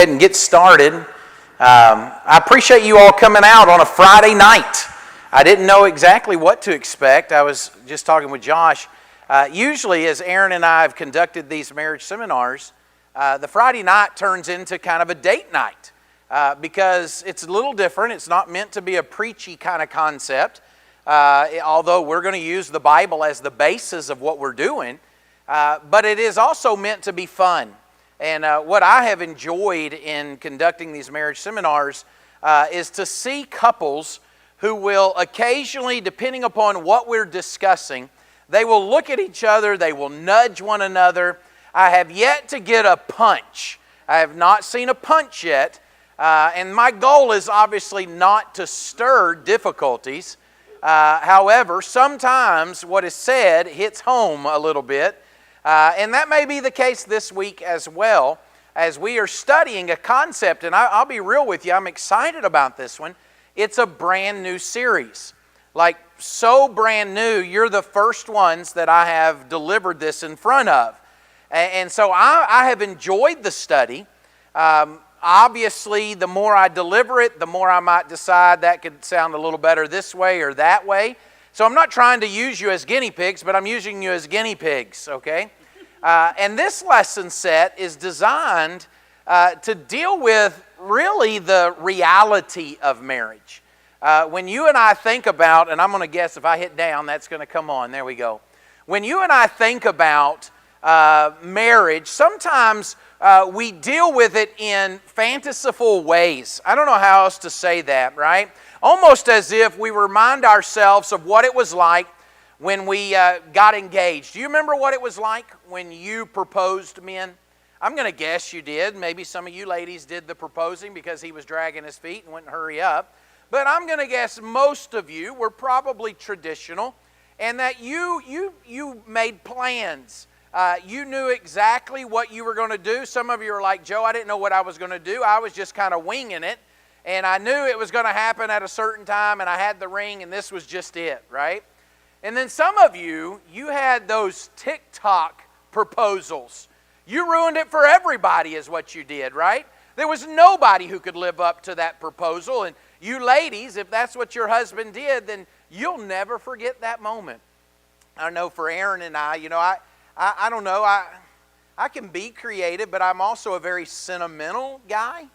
And get started. I appreciate you all coming out on a Friday night. I didn't know exactly what to expect. I was just talking with Josh. Usually, as Aaron and I have conducted these marriage seminars, the Friday night turns into kind of a date night because it's a little different. It's not meant to be a preachy kind of concept, although we're going to use the Bible as the basis of what we're doing, but it is also meant to be fun. And what I have enjoyed in conducting these marriage seminars is to see couples who will occasionally, depending upon what we're discussing, they will look at each other, they will nudge one another. I have yet to get a punch. I have not seen a punch yet. And my goal is obviously not to stir difficulties. However, sometimes what is said hits home a little bit. And that may be the case this week as well, as we are studying a concept, and I'll be real with you, I'm excited about this one. It's a brand new series. Like, so brand new, you're the first ones that I have delivered this in front of. And so I have enjoyed the study. Obviously, the more I deliver it, the more I might decide that could sound a little better this way or that way. So I'm not trying to use you as guinea pigs, but I'm using you as guinea pigs, okay? And this lesson set is designed to deal with really the reality of marriage. When you and I think about, and I'm going to guess if I hit down, that's going to come on. There we go. When you and I think about marriage, sometimes we deal with it in fanciful ways. I don't know how else to say that, right? Almost as if we remind ourselves of what it was like when we got engaged. Do you remember what it was like when you proposed, men? I'm going to guess you did. Maybe some of you ladies did the proposing because he was dragging his feet and wouldn't hurry up. But I'm going to guess most of you were probably traditional and that you made plans. You knew exactly what you were going to do. Some of you are like, Joe, I didn't know what I was going to do. I was just kind of winging it. And I knew it was going to happen at a certain time, and I had the ring, and this was just it, right? And then some of you had those TikTok proposals. You ruined it for everybody is what you did, right? There was nobody who could live up to that proposal. And you ladies, if that's what your husband did, then you'll never forget that moment. I know for Aaron and I don't know, I can be creative, but I'm also a very sentimental guy.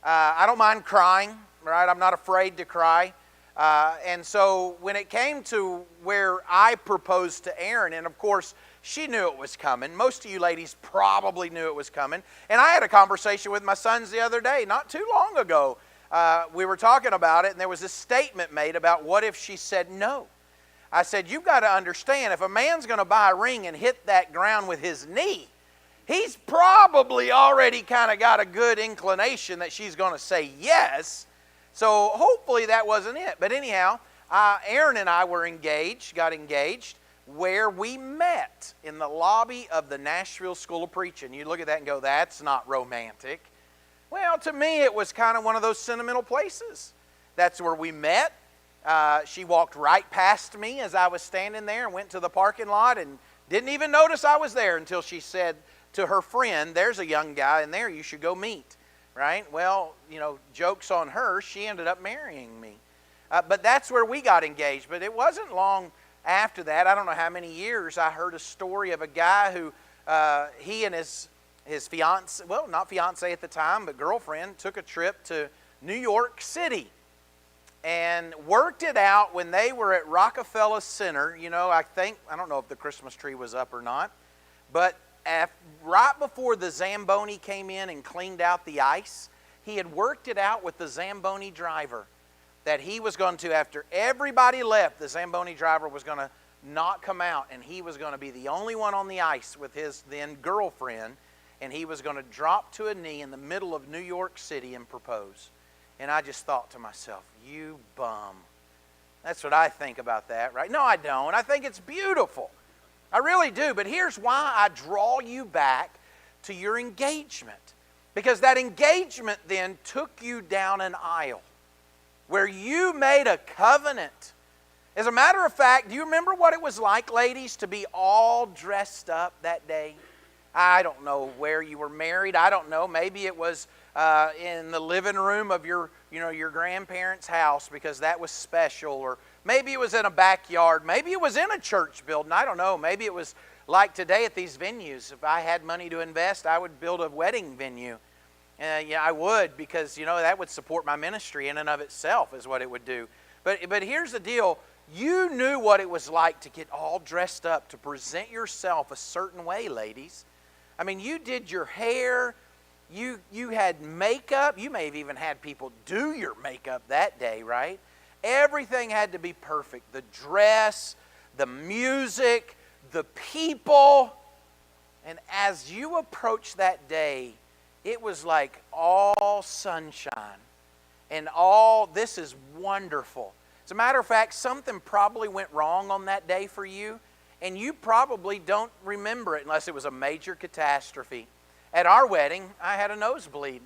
I don't mind crying, right? I'm not afraid to cry. And so when it came to where I proposed to Erin, and of course, she knew it was coming. Most of you ladies probably knew it was coming. And I had a conversation with my sons the other day, not too long ago. We were talking about it, and there was a statement made about what if she said no. I said, you've got to understand, if a man's going to buy a ring and hit that ground with his knee, he's probably already kind of got a good inclination that she's going to say yes. So hopefully that wasn't it. But anyhow, Aaron and I got engaged, where we met in the lobby of the Nashville School of Preaching. You look at that and go, that's not romantic. Well, to me, it was kind of one of those sentimental places. That's where we met. She walked right past me as I was standing there and went to the parking lot and didn't even notice I was there until she said to her friend, there's a young guy in there you should go meet, right? Well, joke's on her. She ended up marrying me. But that's where we got engaged. But it wasn't long after that, I don't know how many years, I heard a story of a guy who he and his fiance, well, not fiance at the time, but girlfriend, took a trip to New York City and worked it out when they were at Rockefeller Center. I don't know if the Christmas tree was up or not, but right before the Zamboni came in and cleaned out the ice, he had worked it out with the Zamboni driver that he was going to, after everybody left, the Zamboni driver was going to not come out, and he was going to be the only one on the ice with his then girlfriend, and he was going to drop to a knee in the middle of New York City and propose. And I just thought to myself, you bum. That's what I think about that, right? No, I don't. I think it's beautiful. I really do. But here's why I draw you back to your engagement. Because that engagement then took you down an aisle where you made a covenant. As a matter of fact, do you remember what it was like, ladies, to be all dressed up that day? I don't know where you were married. I don't know. Maybe it was in the living room of your grandparents' house because that was special, or maybe it was in a backyard, maybe it was in a church building, I don't know, maybe it was like today at these venues. If I had money to invest, I would build a wedding venue. Yeah, I would, because that would support my ministry in and of itself is what it would do. But here's the deal. You knew what it was like to get all dressed up, to present yourself a certain way, ladies. I mean, you did your hair, you had makeup. You may have even had people do your makeup that day, right? Everything had to be perfect. The dress, the music, the people. And as you approached that day, it was like all sunshine and all, this is wonderful. As a matter of fact, something probably went wrong on that day for you, and you probably don't remember it unless it was a major catastrophe. At our wedding, I had a nosebleed,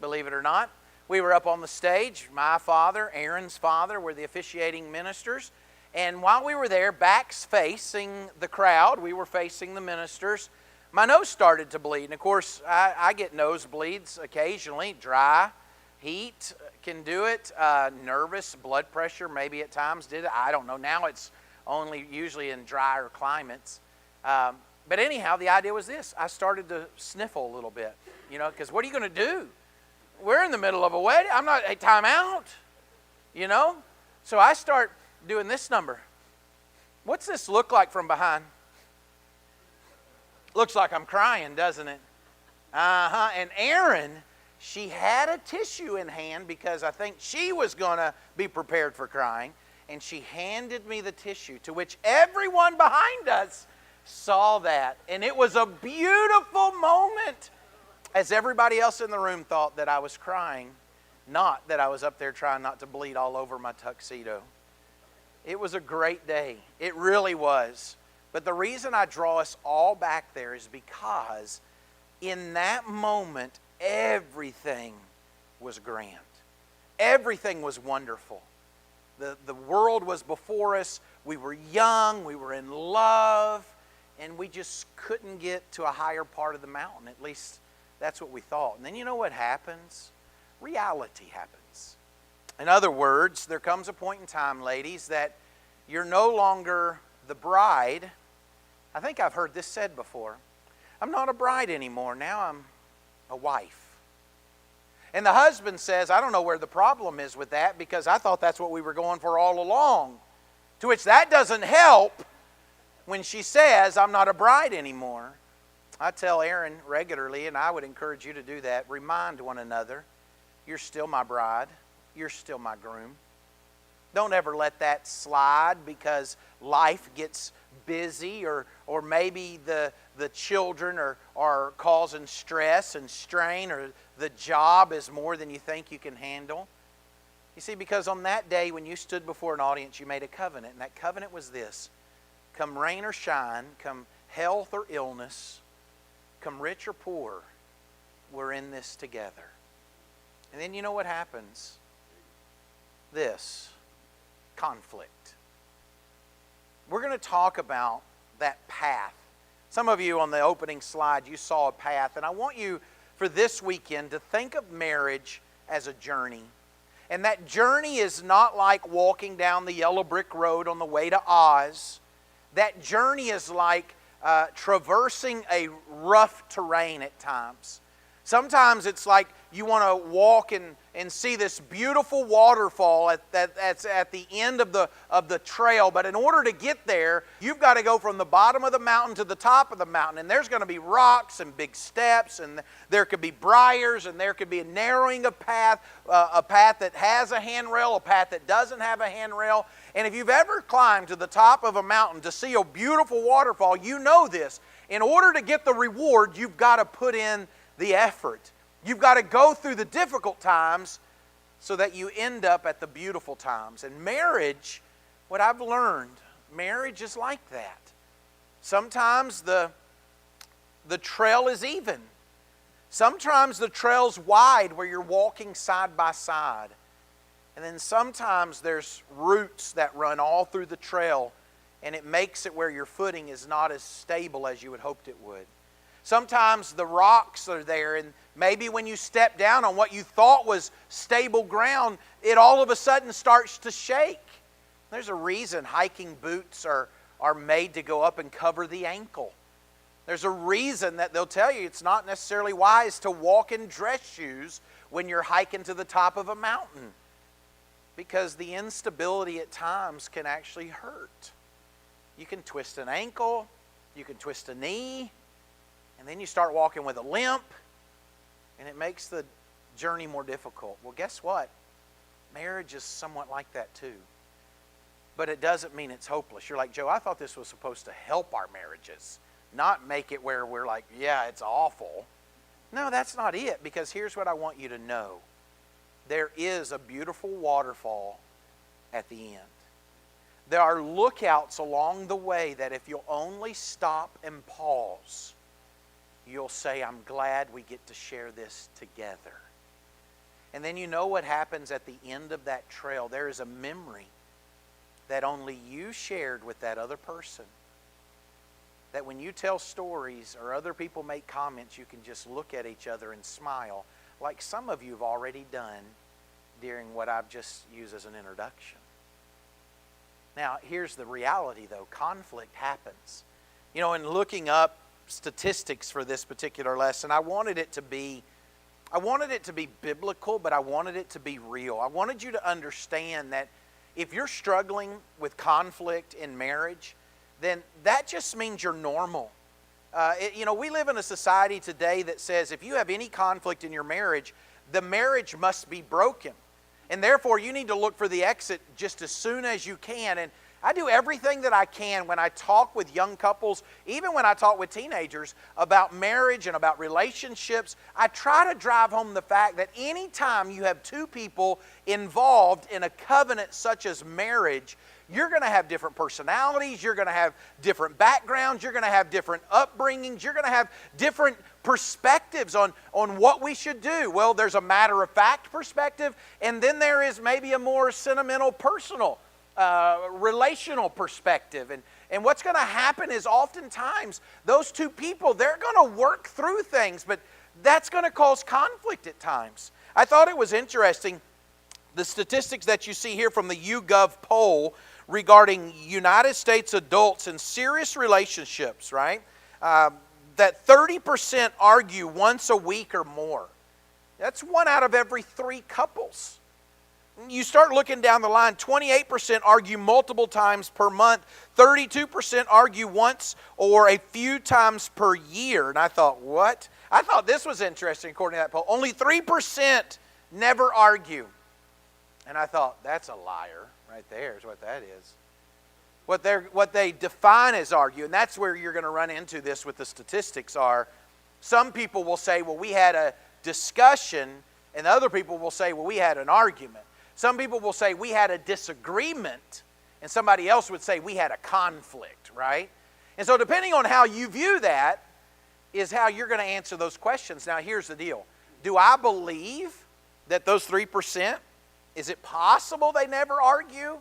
believe it or not. We were up on the stage. My father, Aaron's father, were the officiating ministers. And while we were there, backs facing the crowd, we were facing the ministers, my nose started to bleed. And of course, I get nosebleeds occasionally. Dry, heat can do it. Nervous, blood pressure maybe at times did it. I don't know. Now it's only usually in drier climates. But anyhow, the idea was this. I started to sniffle a little bit, because what are you going to do? We're in the middle of a wedding. I'm not, hey, time out, So I start doing this number. What's this look like from behind? Looks like I'm crying, doesn't it? And Erin, she had a tissue in hand because I think she was going to be prepared for crying. And she handed me the tissue, to which everyone behind us saw that. And it was a beautiful moment, as everybody else in the room thought that I was crying, not that I was up there trying not to bleed all over my tuxedo. It was a great day. It really was. But the reason I draw us all back there is because in that moment, everything was grand. Everything was wonderful. The world was before us. We were young. We were in love. And we just couldn't get to a higher part of the mountain. At least that's what we thought. And then you know what happens? Reality happens. In other words, there comes a point in time, ladies, that you're no longer the bride. I think I've heard this said before. I'm not a bride anymore. Now I'm a wife. And the husband says, I don't know where the problem is with that, because I thought that's what we were going for all along. To which that doesn't help when she says, I'm not a bride anymore. I tell Erin regularly, and I would encourage you to do that, remind one another, you're still my bride. You're still my groom. Don't ever let that slide because life gets busy, or maybe the children are causing stress and strain, or the job is more than you think you can handle. You see, because on that day when you stood before an audience, you made a covenant, and that covenant was this: come rain or shine, come health or illness, come rich or poor, we're in this together. And then you know what happens? This conflict. We're going to talk about that path. Some of you on the opening slide, you saw a path, and I want you for this weekend to think of marriage as a journey. And that journey is not like walking down the yellow brick road on the way to Oz. That journey is like traversing a rough terrain at times. Sometimes it's like you want to walk and see this beautiful waterfall that's at the end of the trail. But in order to get there, you've got to go from the bottom of the mountain to the top of the mountain. And there's going to be rocks and big steps, and there could be briars, and there could be a narrowing of path, a path that has a handrail, a path that doesn't have a handrail. And if you've ever climbed to the top of a mountain to see a beautiful waterfall, you know this. In order to get the reward, you've got to put in the effort. You've got to go through the difficult times so that you end up at the beautiful times. And marriage, what I've learned, marriage is like that. Sometimes the trail is even. Sometimes the trail's wide where you're walking side by side. And then sometimes there's roots that run all through the trail, and it makes it where your footing is not as stable as you had hoped it would. Sometimes the rocks are there, and Maybe when you step down on what you thought was stable ground, it all of a sudden starts to shake. There's a reason hiking boots are made to go up and cover the ankle. There's a reason that they'll tell you it's not necessarily wise to walk in dress shoes when you're hiking to the top of a mountain, because the instability at times can actually hurt. You can twist an ankle, you can twist a knee, and then you start walking with a limp, and it makes the journey more difficult. Well, guess what? Marriage is somewhat like that too. But it doesn't mean it's hopeless. You're like, Joe, I thought this was supposed to help our marriages, not make it where we're like, yeah, it's awful. No, that's not it, because here's what I want you to know. There is a beautiful waterfall at the end. There are lookouts along the way that if you'll only stop and pause, you'll say, I'm glad we get to share this together. And then you know what happens at the end of that trail. There is a memory that only you shared with that other person. That when you tell stories or other people make comments, you can just look at each other and smile, like some of you have already done during what I've just used as an introduction. Now, here's the reality though. Conflict happens. You know, in looking up statistics for this particular lesson, I wanted it to be biblical, but I wanted it to be real. I wanted you to understand that if you're struggling with conflict in marriage, then that just means you're normal. We live in a society today that says if you have any conflict in your marriage, the marriage must be broken. And therefore, you need to look for the exit just as soon as you can. And I do everything that I can when I talk with young couples, even when I talk with teenagers about marriage and about relationships. I try to drive home the fact that anytime you have two people involved in a covenant such as marriage, you're going to have different personalities, you're going to have different backgrounds, you're going to have different upbringings, you're going to have different perspectives on what we should do. Well, there's a matter-of-fact perspective, and then there is maybe a more sentimental, personal relational perspective. And what's going to happen is oftentimes those two people, they're going to work through things, but that's going to cause conflict at times. I thought it was interesting, the statistics that you see here from the YouGov poll regarding United States adults in serious relationships, right? That 30% argue once a week or more. That's 1 out of every 3 couples. You start looking down the line, 28% argue multiple times per month, 32% argue once or a few times per year. And I thought, what? I thought this was interesting according to that poll. Only 3% never argue. And I thought, that's a liar right there is what that is. What they define as argue, and that's where you're going to run into this with the statistics are, some people will say, well, we had a discussion, and other people will say, well, we had an argument. Some people will say we had a disagreement, and somebody else would say we had a conflict, right? And so depending on how you view that is how you're going to answer those questions. Now, here's the deal. Do I believe that those 3%, is it possible they never argue?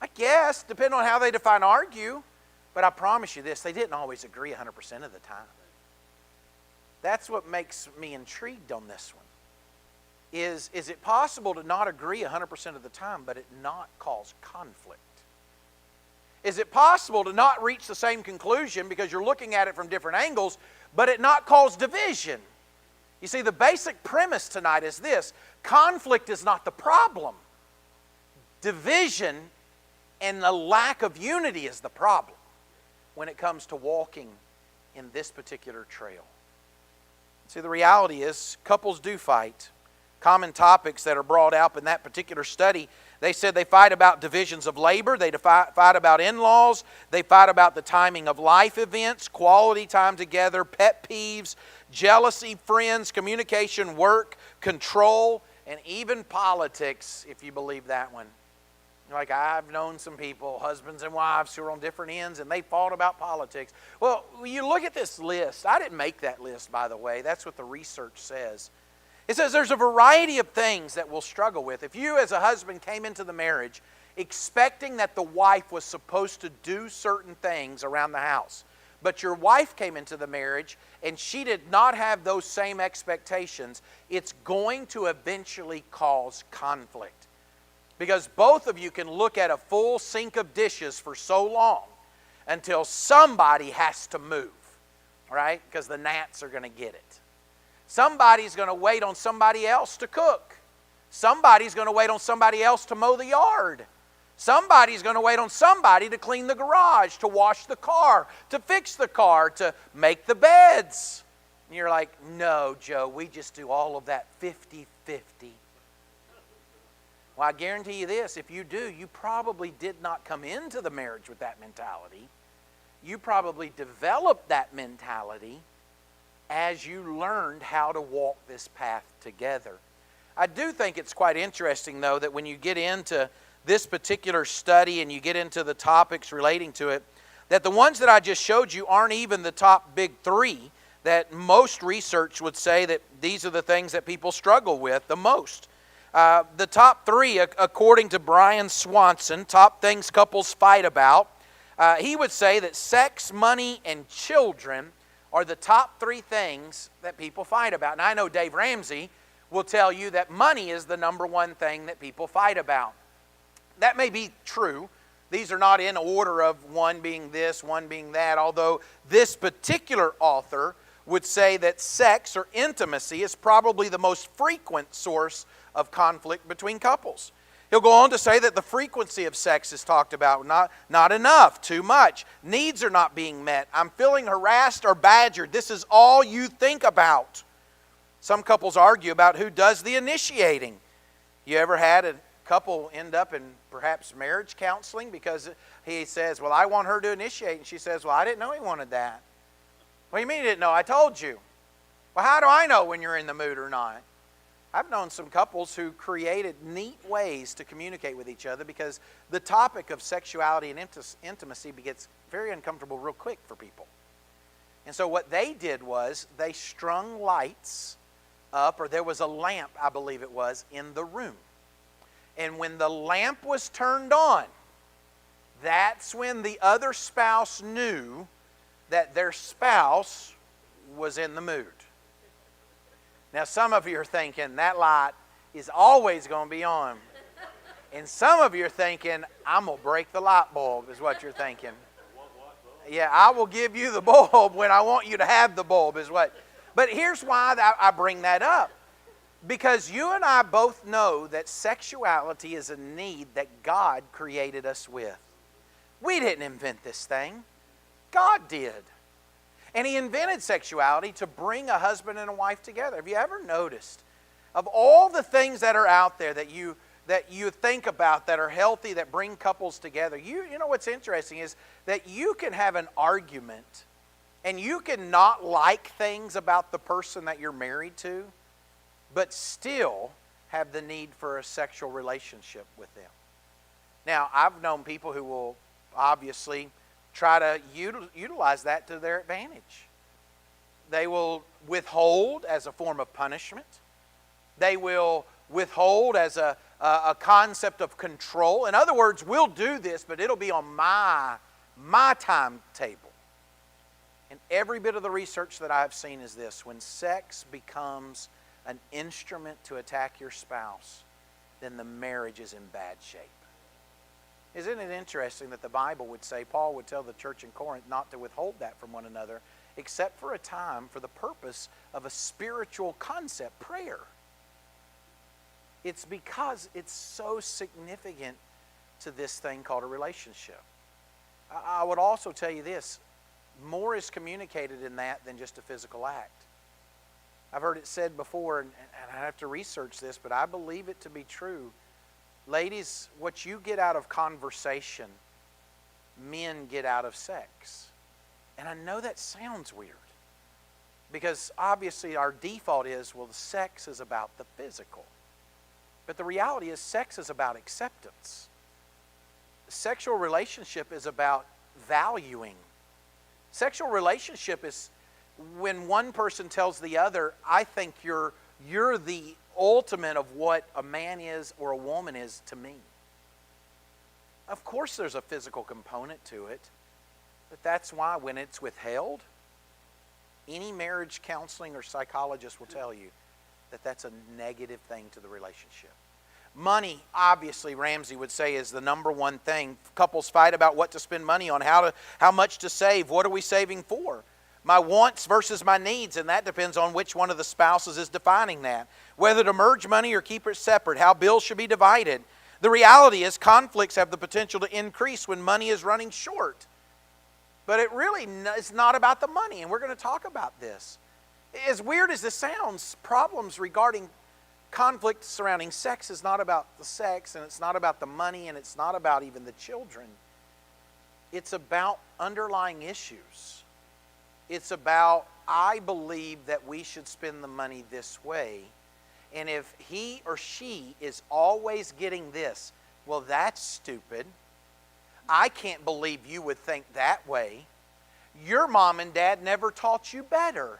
I guess, depending on how they define argue. But I promise you this, they didn't always agree 100% of the time. That's what makes me intrigued on this one. Is it possible to not agree 100% of the time, but it not cause conflict? Is it possible to not reach the same conclusion because you're looking at it from different angles, but it not cause division? You see, the basic premise tonight is this: conflict is not the problem. Division and the lack of unity is the problem when it comes to walking in this particular trail. See, the reality is couples do fight. Common topics that are brought up in that particular study, they said they fight about divisions of labor, they fight about in-laws, they fight about the timing of life events, quality time together, pet peeves, jealousy, friends, communication, work, control, and even politics, if you believe that one. Like, I've known some people, husbands and wives, who are on different ends, and they fought about politics. Well, you look at this list. I didn't make that list, by the way. That's what the research says. It says there's a variety of things that we'll struggle with. If you as a husband came into the marriage expecting that the wife was supposed to do certain things around the house, but your wife came into the marriage and she did not have those same expectations, it's going to eventually cause conflict. Because both of you can look at a full sink of dishes for so long until somebody has to move, right? Because the gnats are going to get it. Somebody's going to wait on somebody else to cook. Somebody's going to wait on somebody else to mow the yard. Somebody's going to wait on somebody to clean the garage, to wash the car, to fix the car, to make the beds. And you're like, no, Joe, we just do all of that 50-50. Well, I guarantee you this, if you do, you probably did not come into the marriage with that mentality. You probably developed that mentality as you learned how to walk this path together. I do think it's quite interesting, though, that when you get into this particular study and you get into the topics relating to it, that the ones that I just showed you aren't even the top big three, that most research would say that these are the things that people struggle with the most. The top three, according to Brian Swanson, top things couples fight about, he would say that sex, money, and children are the top three things that people fight about. And I know Dave Ramsey will tell you that money is the number one thing that people fight about. That may be true. These are not in order of one being this, one being that, although this particular author would say that sex or intimacy is probably the most frequent source of conflict between couples. He'll go on to say that the frequency of sex is talked about, not enough, too much. Needs are not being met. I'm feeling harassed or badgered. This is all you think about. Some couples argue about who does the initiating. You ever had a couple end up in perhaps marriage counseling because he says, well, I want her to initiate, and she says, well, I didn't know he wanted that. What do you mean you didn't know? I told you. Well, how do I know when you're in the mood or not? I've known some couples who created neat ways to communicate with each other because the topic of sexuality and intimacy gets very uncomfortable real quick for people. And so what they did was they strung lights up, or there was a lamp, I believe it was, in the room. And when the lamp was turned on, that's when the other spouse knew that their spouse was in the mood. Now, some of you are thinking, that light is always going to be on. And some of you are thinking, I'm going to break the light bulb, is what you're thinking. Yeah, I will give you the bulb when I want you to have the bulb, is what. But here's why I bring that up. Because you and I both know that sexuality is a need that God created us with. We didn't invent this thing. God did. And He invented sexuality to bring a husband and a wife together. Have you ever noticed, of all the things that are out there that you think about that are healthy, that bring couples together, you know what's interesting is that you can have an argument and you can not like things about the person that you're married to, but still have the need for a sexual relationship with them. Now, I've known people who will obviously try to utilize that to their advantage. They will withhold as a form of punishment. They will withhold as a concept of control. In other words, we'll do this, but it'll be on my timetable. And every bit of the research that I've seen is this: when sex becomes an instrument to attack your spouse, then the marriage is in bad shape. Isn't it interesting that the Bible would say, Paul would tell the church in Corinth not to withhold that from one another, except for a time for the purpose of a spiritual concept, prayer. It's because it's so significant to this thing called a relationship. I would also tell you this: more is communicated in that than just a physical act. I've heard it said before, and I have to research this, but I believe it to be true. Ladies, what you get out of conversation, men get out of sex. And I know that sounds weird, because obviously our default is, well, the sex is about the physical. But the reality is, sex is about acceptance. Sexual relationship is about valuing. Sexual relationship is when one person tells the other, I think you're the ultimate of what a man is or a woman is to me. Of course there's a physical component to it, But that's why when it's withheld, any marriage counseling or psychologist will tell you that that's a negative thing to the relationship. Money, obviously, Ramsey would say, is the number one thing. Couples fight about what to spend money on, how much to save, what are we saving for? My wants versus my needs, and that depends on which one of the spouses is defining that. Whether to merge money or keep it separate, how bills should be divided. The reality is conflicts have the potential to increase when money is running short. But it really is not about the money, and we're going to talk about this. As weird as this sounds, problems regarding conflict surrounding sex is not about the sex, and it's not about the money, and it's not about even the children. It's about underlying issues. It's about, I believe that we should spend the money this way, and if he or she is always getting this, well, that's stupid. I can't believe you would think that way. Your mom and dad never taught you better.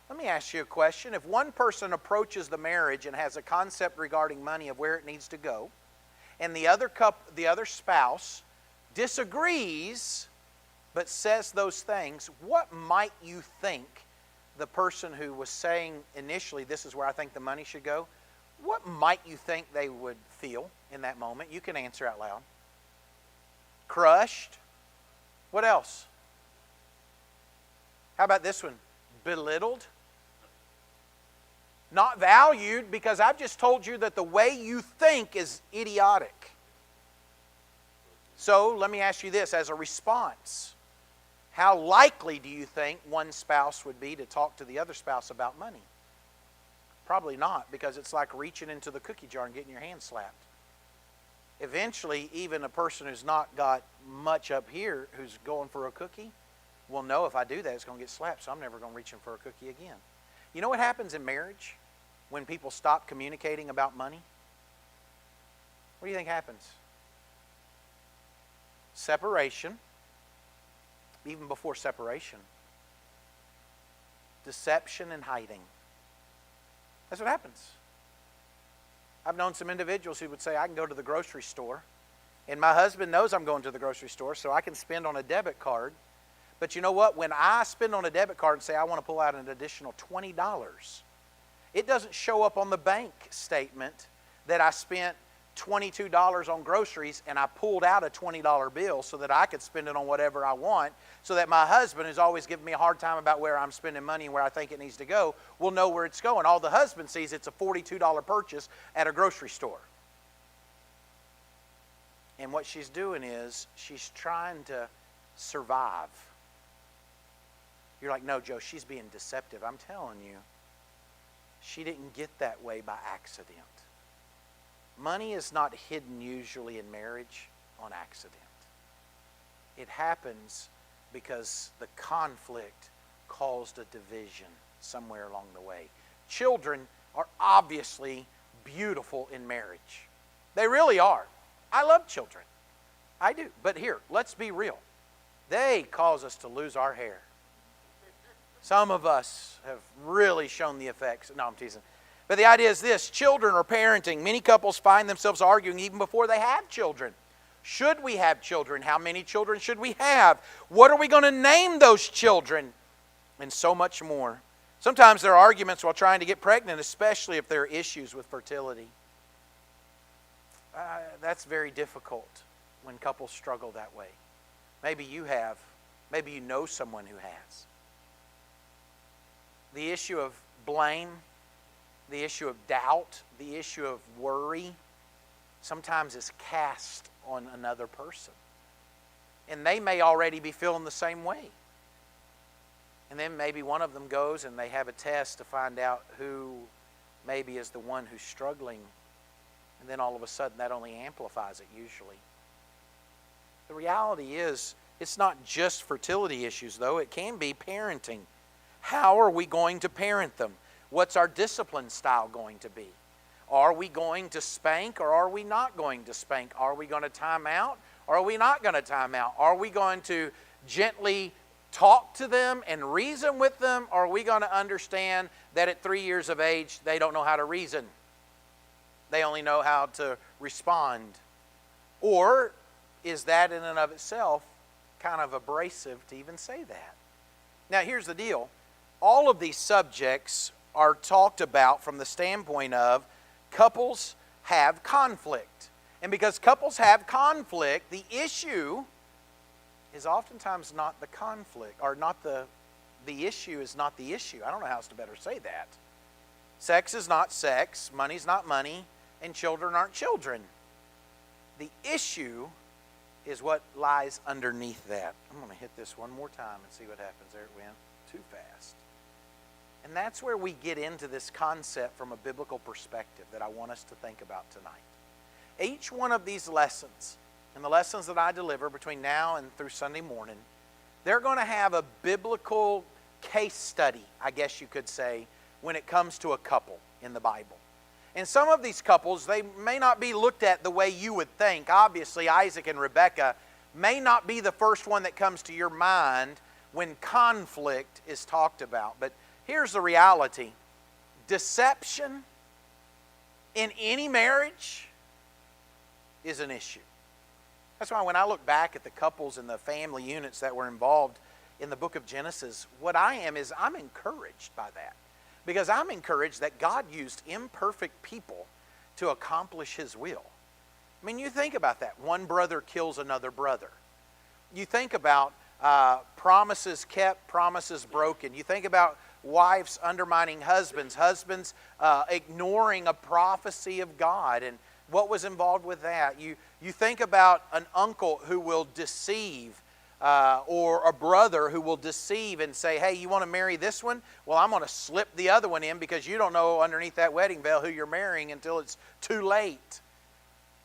Let me ask you a question. If one person approaches the marriage and has a concept regarding money of where it needs to go, and the other spouse disagrees but says those things, what might you think the person who was saying initially, this is where I think the money should go, what might you think they would feel in that moment? You can answer out loud. Crushed. What else? How about this one? Belittled. Not valued, because I've just told you that the way you think is idiotic. So let me ask you this as a response. How likely do you think one spouse would be to talk to the other spouse about money? Probably not, because it's like reaching into the cookie jar and getting your hand slapped. Eventually, even a person who's not got much up here, who's going for a cookie, will know if I do that, it's going to get slapped, so I'm never going to reach in for a cookie again. You know what happens in marriage when people stop communicating about money? What do you think happens? Separation. Even before separation. Deception and hiding. That's what happens. I've known some individuals who would say, I can go to the grocery store, and my husband knows I'm going to the grocery store, so I can spend on a debit card. But you know what? When I spend on a debit card and say I want to pull out an additional $20, it doesn't show up on the bank statement that I spent $22 on groceries and I pulled out a $20 bill so that I could spend it on whatever I want, so that my husband, who's always giving me a hard time about where I'm spending money and where I think it needs to go, will know where it's going. All the husband sees, it's a $42 purchase at a grocery store. And what she's doing is she's trying to survive. You're like, no, Joe, she's being deceptive. I'm telling you, she didn't get that way by accident. Money is not hidden usually in marriage on accident. It happens because the conflict caused a division somewhere along the way. Children are obviously beautiful in marriage. They really are. I love children. I do. But here, let's be real. They cause us to lose our hair. Some of us have really shown the effects. No, I'm teasing. But the idea is this. Children are parenting. Many couples find themselves arguing even before they have children. Should we have children? How many children should we have? What are we going to name those children? And so much more. Sometimes there are arguments while trying to get pregnant, especially if there are issues with fertility. That's very difficult when couples struggle that way. Maybe you have. Maybe you know someone who has. The issue of blame, the issue of doubt, the issue of worry, sometimes is cast on another person. And they may already be feeling the same way. And then maybe one of them goes and they have a test to find out who maybe is the one who's struggling. And then all of a sudden that only amplifies it usually. The reality is, it's not just fertility issues though. It can be parenting. How are we going to parent them? What's our discipline style going to be? Are we going to spank or are we not going to spank? Are we going to time out or are we not going to time out? Are we going to gently talk to them and reason with them? Or are we going to understand that at 3 years of age, they don't know how to reason? They only know how to respond. Or is that in and of itself kind of abrasive to even say that. Now, here's the deal. All of these subjects are talked about from the standpoint of couples have conflict. And because couples have conflict, the issue is oftentimes not the conflict, or not the issue is not the issue. I don't know how else to better say that. Sex is not sex, money's not money, and children aren't children. The issue is what lies underneath that. I'm going to hit this one more time and see what happens. There it went. Too fast. And that's where we get into this concept from a biblical perspective that I want us to think about tonight. Each one of these lessons, and the lessons that I deliver between now and through Sunday morning, they're going to have a biblical case study, I guess you could say, when it comes to a couple in the Bible. And some of these couples, they may not be looked at the way you would think. Obviously, Isaac and Rebekah may not be the first one that comes to your mind when conflict is talked about. But here's the reality. Deception in any marriage is an issue. That's why when I look back at the couples and the family units that were involved in the book of Genesis, what I am is I'm encouraged by that. Because I'm encouraged that God used imperfect people to accomplish His will. I mean, you think about that. One brother kills another brother. You think about promises kept, promises broken. You think about wives undermining husbands, husbands ignoring a prophecy of God, and what was involved with that. You think about an uncle who will deceive, or a brother who will deceive and say, hey, you want to marry this one? Well, I'm going to slip the other one in because you don't know underneath that wedding veil who you're marrying until it's too late.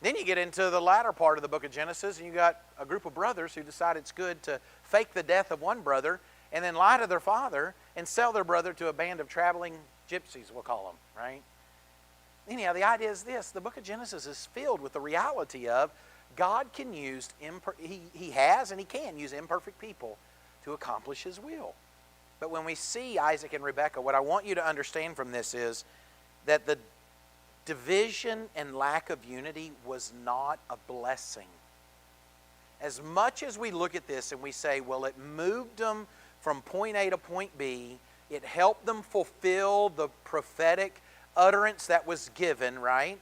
Then you get into the latter part of the book of Genesis, and you got a group of brothers who decide it's good to fake the death of one brother and then lie to their father and sell their brother to a band of traveling gypsies, we'll call them, right? Anyhow, the idea is this. The book of Genesis is filled with the reality of God can use, He has and He can use imperfect people to accomplish His will. But when we see Isaac and Rebekah, what I want you to understand from this is that the division and lack of unity was not a blessing. As much as we look at this and we say, well, it moved them from point A to point B, it helped them fulfill the prophetic utterance that was given, right?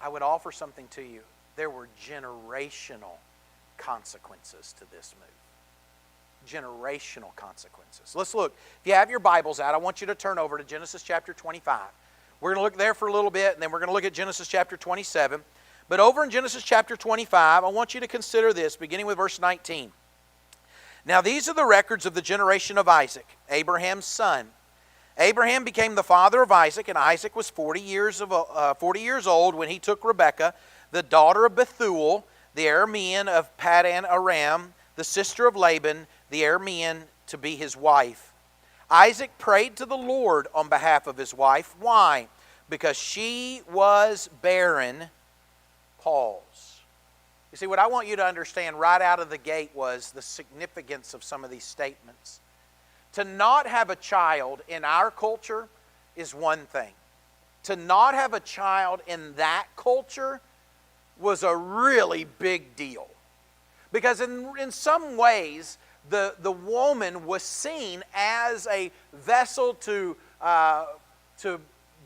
I would offer something to you. There were generational consequences to this move. Generational consequences. Let's look. If you have your Bibles out, I want you to turn over to Genesis chapter 25. We're going to look there for a little bit, and then we're going to look at Genesis chapter 27. But over in Genesis chapter 25, I want you to consider this, beginning with verse 19. Now these are the records of the generation of Isaac, Abraham's son. Abraham became the father of Isaac, and Isaac was 40 years old when he took Rebekah, the daughter of Bethuel, the Aramean of Paddan Aram, the sister of Laban, the Aramean, to be his wife. Isaac prayed to the Lord on behalf of his wife. Why? Because she was barren. Pause. You see, what I want you to understand right out of the gate was the significance of some of these statements. To not have a child in our culture is one thing. To not have a child in that culture was a really big deal. Because in some ways, the woman was seen as a vessel to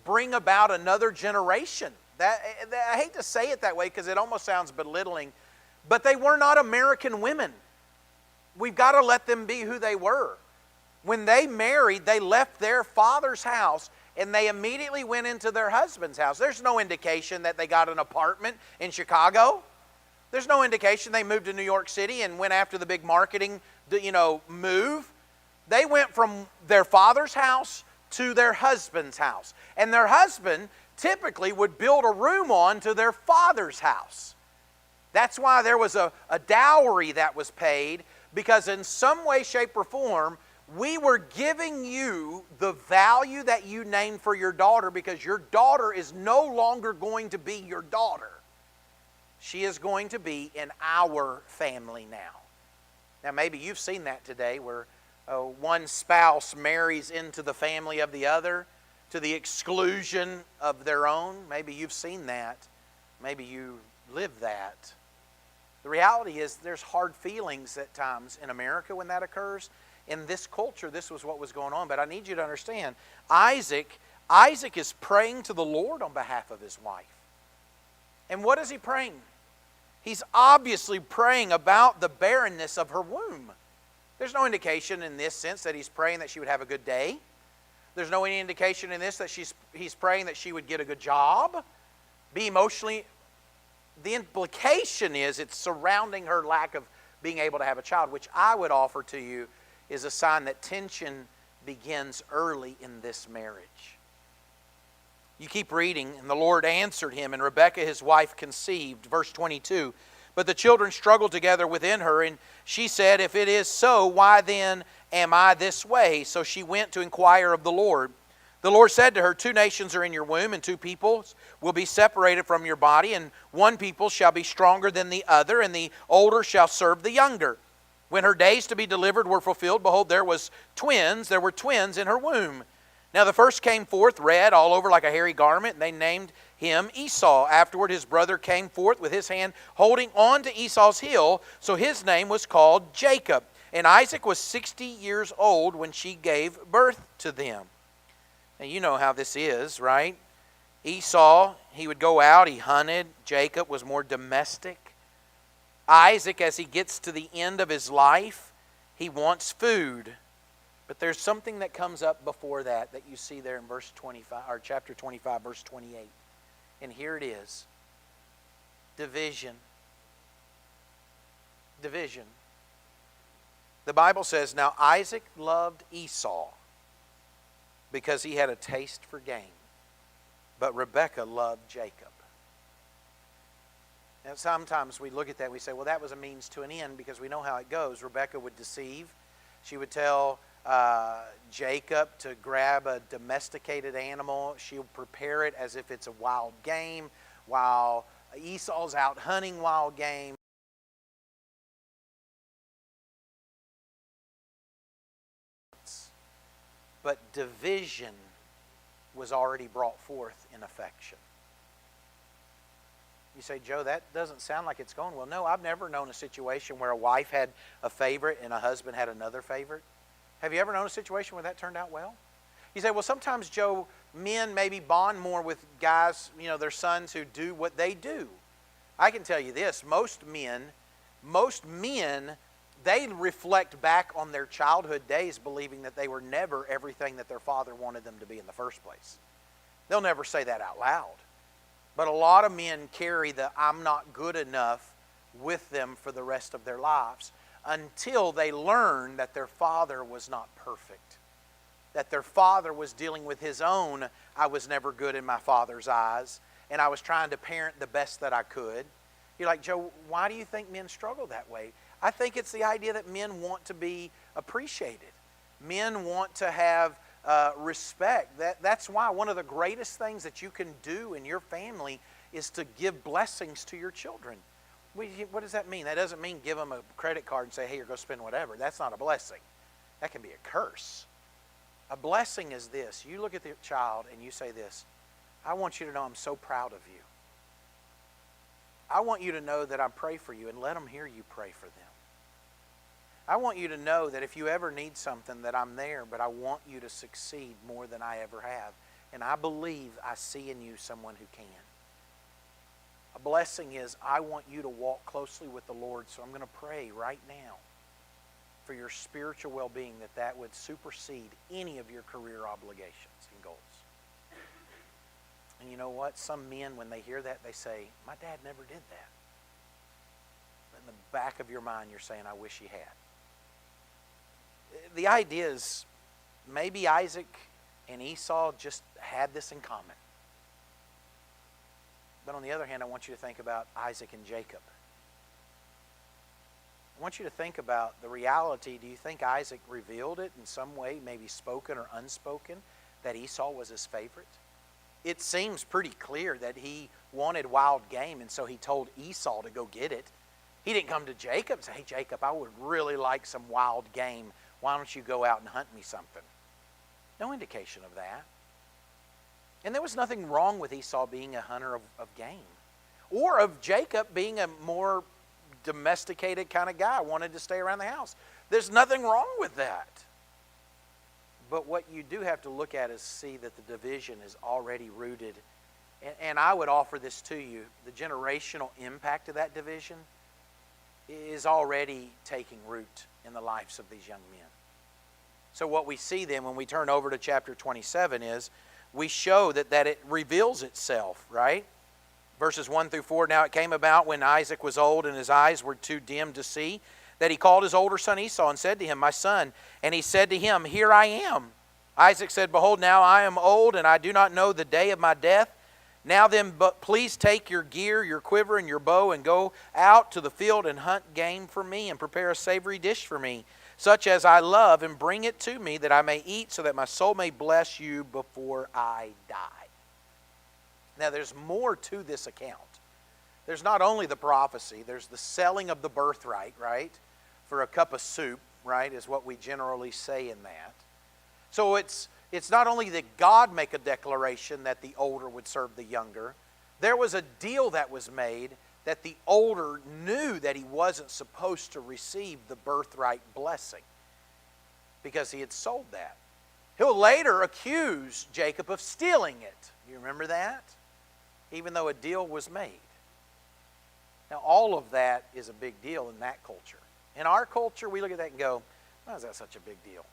bring about another generation. I hate to say it that way because it almost sounds belittling, but they were not American women. We've got to let them be who they were. When they married, they left their father's house and they immediately went into their husband's house. There's no indication that they got an apartment in Chicago. There's no indication they moved to New York City and went after the big marketing, move. They went from their father's house to their husband's house. And their husband typically would build a room on to their father's house. That's why there was a dowry that was paid, because in some way, shape, or form, we were giving you the value that you named for your daughter, because your daughter is no longer going to be your daughter. She is going to be in our family now. Now, maybe you've seen that today where one spouse marries into the family of the other to the exclusion of their own. Maybe you've seen that. Maybe you live that. The reality is there's hard feelings at times in America when that occurs. In this culture, this was what was going on. But I need you to understand, Isaac is praying to the Lord on behalf of his wife. And what is he praying? He's obviously praying about the barrenness of her womb. There's no indication in this sense that he's praying that she would have a good day. There's no indication in this that he's praying that she would get a good job, be emotionally. The implication is it's surrounding her lack of being able to have a child, which I would offer to you is a sign that tension begins early in this marriage. You keep reading, and the Lord answered him, and Rebekah his wife conceived. Verse 22, but the children struggled together within her, and she said, if it is so, why then am I this way? So she went to inquire of the Lord. The Lord said to her, 2 nations are in your womb, and 2 peoples will be separated from your body, and 1 people shall be stronger than the other, and the older shall serve the younger. When her days to be delivered were fulfilled, behold, there were twins in her womb. Now the first came forth red all over like a hairy garment, and they named him Esau. Afterward his brother came forth with his hand holding on to Esau's heel, so his name was called Jacob. And Isaac was 60 years old when she gave birth to them. Now you know how this is, right? Esau, he would go out, he hunted. Jacob was more domestic. Isaac, as he gets to the end of his life, he wants food. But there's something that comes up before that you see there in verse 25 or chapter 25, verse 28. And here it is. Division. Division. The Bible says, now Isaac loved Esau because he had a taste for game, but Rebekah loved Jacob. And sometimes we look at that and we say, well, that was a means to an end, because we know how it goes. Rebekah would deceive. She would tell Jacob to grab a domesticated animal. She'll prepare it as if it's a wild game, while Esau's out hunting wild game. But division was already brought forth in affection. You say, Joe, that doesn't sound like it's going well. No, I've never known a situation where a wife had a favorite and a husband had another favorite. Have you ever known a situation where that turned out well? You say, well, sometimes, Joe, men maybe bond more with guys, their sons who do what they do. I can tell you this, most men, they reflect back on their childhood days believing that they were never everything that their father wanted them to be in the first place. They'll never say that out loud. But a lot of men carry the I'm not good enough with them for the rest of their lives until they learn that their father was not perfect. That their father was dealing with his own, I was never good in my father's eyes, and I was trying to parent the best that I could. You're like, Joe, why do you think men struggle that way? I think it's the idea that men want to be appreciated. Men want to have respect. That's why one of the greatest things that you can do in your family is to give blessings to your children. What does that mean? That doesn't mean give them a credit card and say, hey, you're going to spend whatever. That's not a blessing. That can be a curse. A blessing is this. You look at the child and you say this, I want you to know I'm so proud of you. I want you to know that I pray for you, and let them hear you pray for them. I want you to know that if you ever need something that I'm there, but I want you to succeed more than I ever have. And I believe I see in you someone who can. A blessing is I want you to walk closely with the Lord, so I'm going to pray right now for your spiritual well-being, that would supersede any of your career obligations and goals. And you know what? Some men, when they hear that, they say, my dad never did that. But in the back of your mind, you're saying, I wish he had. The idea is maybe Isaac and Esau just had this in common. But on the other hand, I want you to think about Isaac and Jacob. I want you to think about the reality. Do you think Isaac revealed it in some way, maybe spoken or unspoken, that Esau was his favorite? It seems pretty clear that he wanted wild game, and so he told Esau to go get it. He didn't come to Jacob and say, hey, Jacob, I would really like some wild game. Why don't you go out and hunt me something? No indication of that. And there was nothing wrong with Esau being a hunter of game, or of Jacob being a more domesticated kind of guy, wanted to stay around the house. There's nothing wrong with that. But what you do have to look at is see that the division is already rooted. And I would offer this to you. The generational impact of that division is already taking root in the lives of these young men. So what we see then when we turn over to chapter 27 is we show that it reveals itself, right? Verses 1 through 4, now it came about when Isaac was old and his eyes were too dim to see, that he called his older son Esau and said to him, my son. And he said to him, here I am. Isaac said, behold, now I am old and I do not know the day of my death. Now then, but please take your gear, your quiver, and your bow, and go out to the field and hunt game for me, and prepare a savory dish for me, such as I love, and bring it to me, that I may eat, so that my soul may bless you before I die. Now, there's more to this account. There's not only the prophecy, there's the selling of the birthright, right, for a cup of soup, right, is what we generally say in that. So it's not only that God make a declaration that the older would serve the younger. There was a deal that was made that the older knew that he wasn't supposed to receive the birthright blessing because he had sold that. He'll later accuse Jacob of stealing it. You remember that? Even though a deal was made. Now all of that is a big deal in that culture. In our culture, we look at that and go, why is that such a big deal?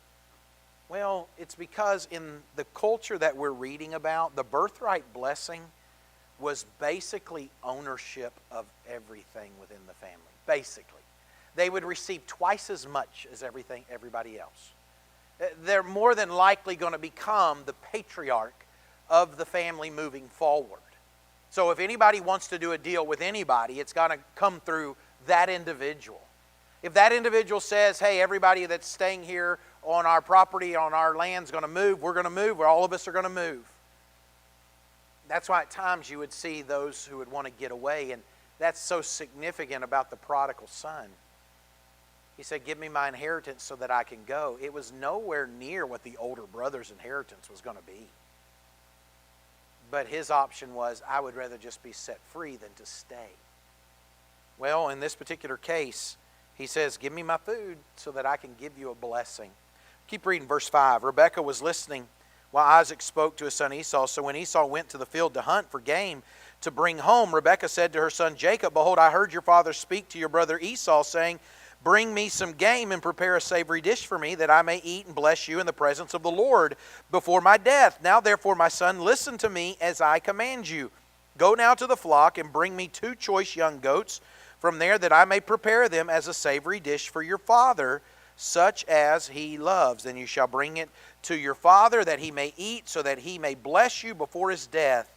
Well, it's because in the culture that we're reading about, the birthright blessing was basically ownership of everything within the family. Basically. They would receive twice as much as everybody else. They're more than likely going to become the patriarch of the family moving forward. So if anybody wants to do a deal with anybody, it's got to come through that individual. If that individual says, hey, everybody that's staying here on our property, on our land is going to move, we're going to move, or all of us are going to move. That's why at times you would see those who would want to get away, and that's so significant about the prodigal son. He said, give me my inheritance so that I can go. It was nowhere near what the older brother's inheritance was going to be. But his option was, I would rather just be set free than to stay. Well, in this particular case, he says, give me my food so that I can give you a blessing. Keep reading verse 5. Rebekah was listening while Isaac spoke to his son Esau. So when Esau went to the field to hunt for game to bring home, Rebekah said to her son Jacob, behold, I heard your father speak to your brother Esau, saying, bring me some game and prepare a savory dish for me, that I may eat and bless you in the presence of the Lord before my death. Now therefore, my son, listen to me as I command you. Go now to the flock and bring me 2 choice young goats from there, that I may prepare them as a savory dish for your father, such as he loves. Then you shall bring it to your father, that he may eat, so that he may bless you before his death.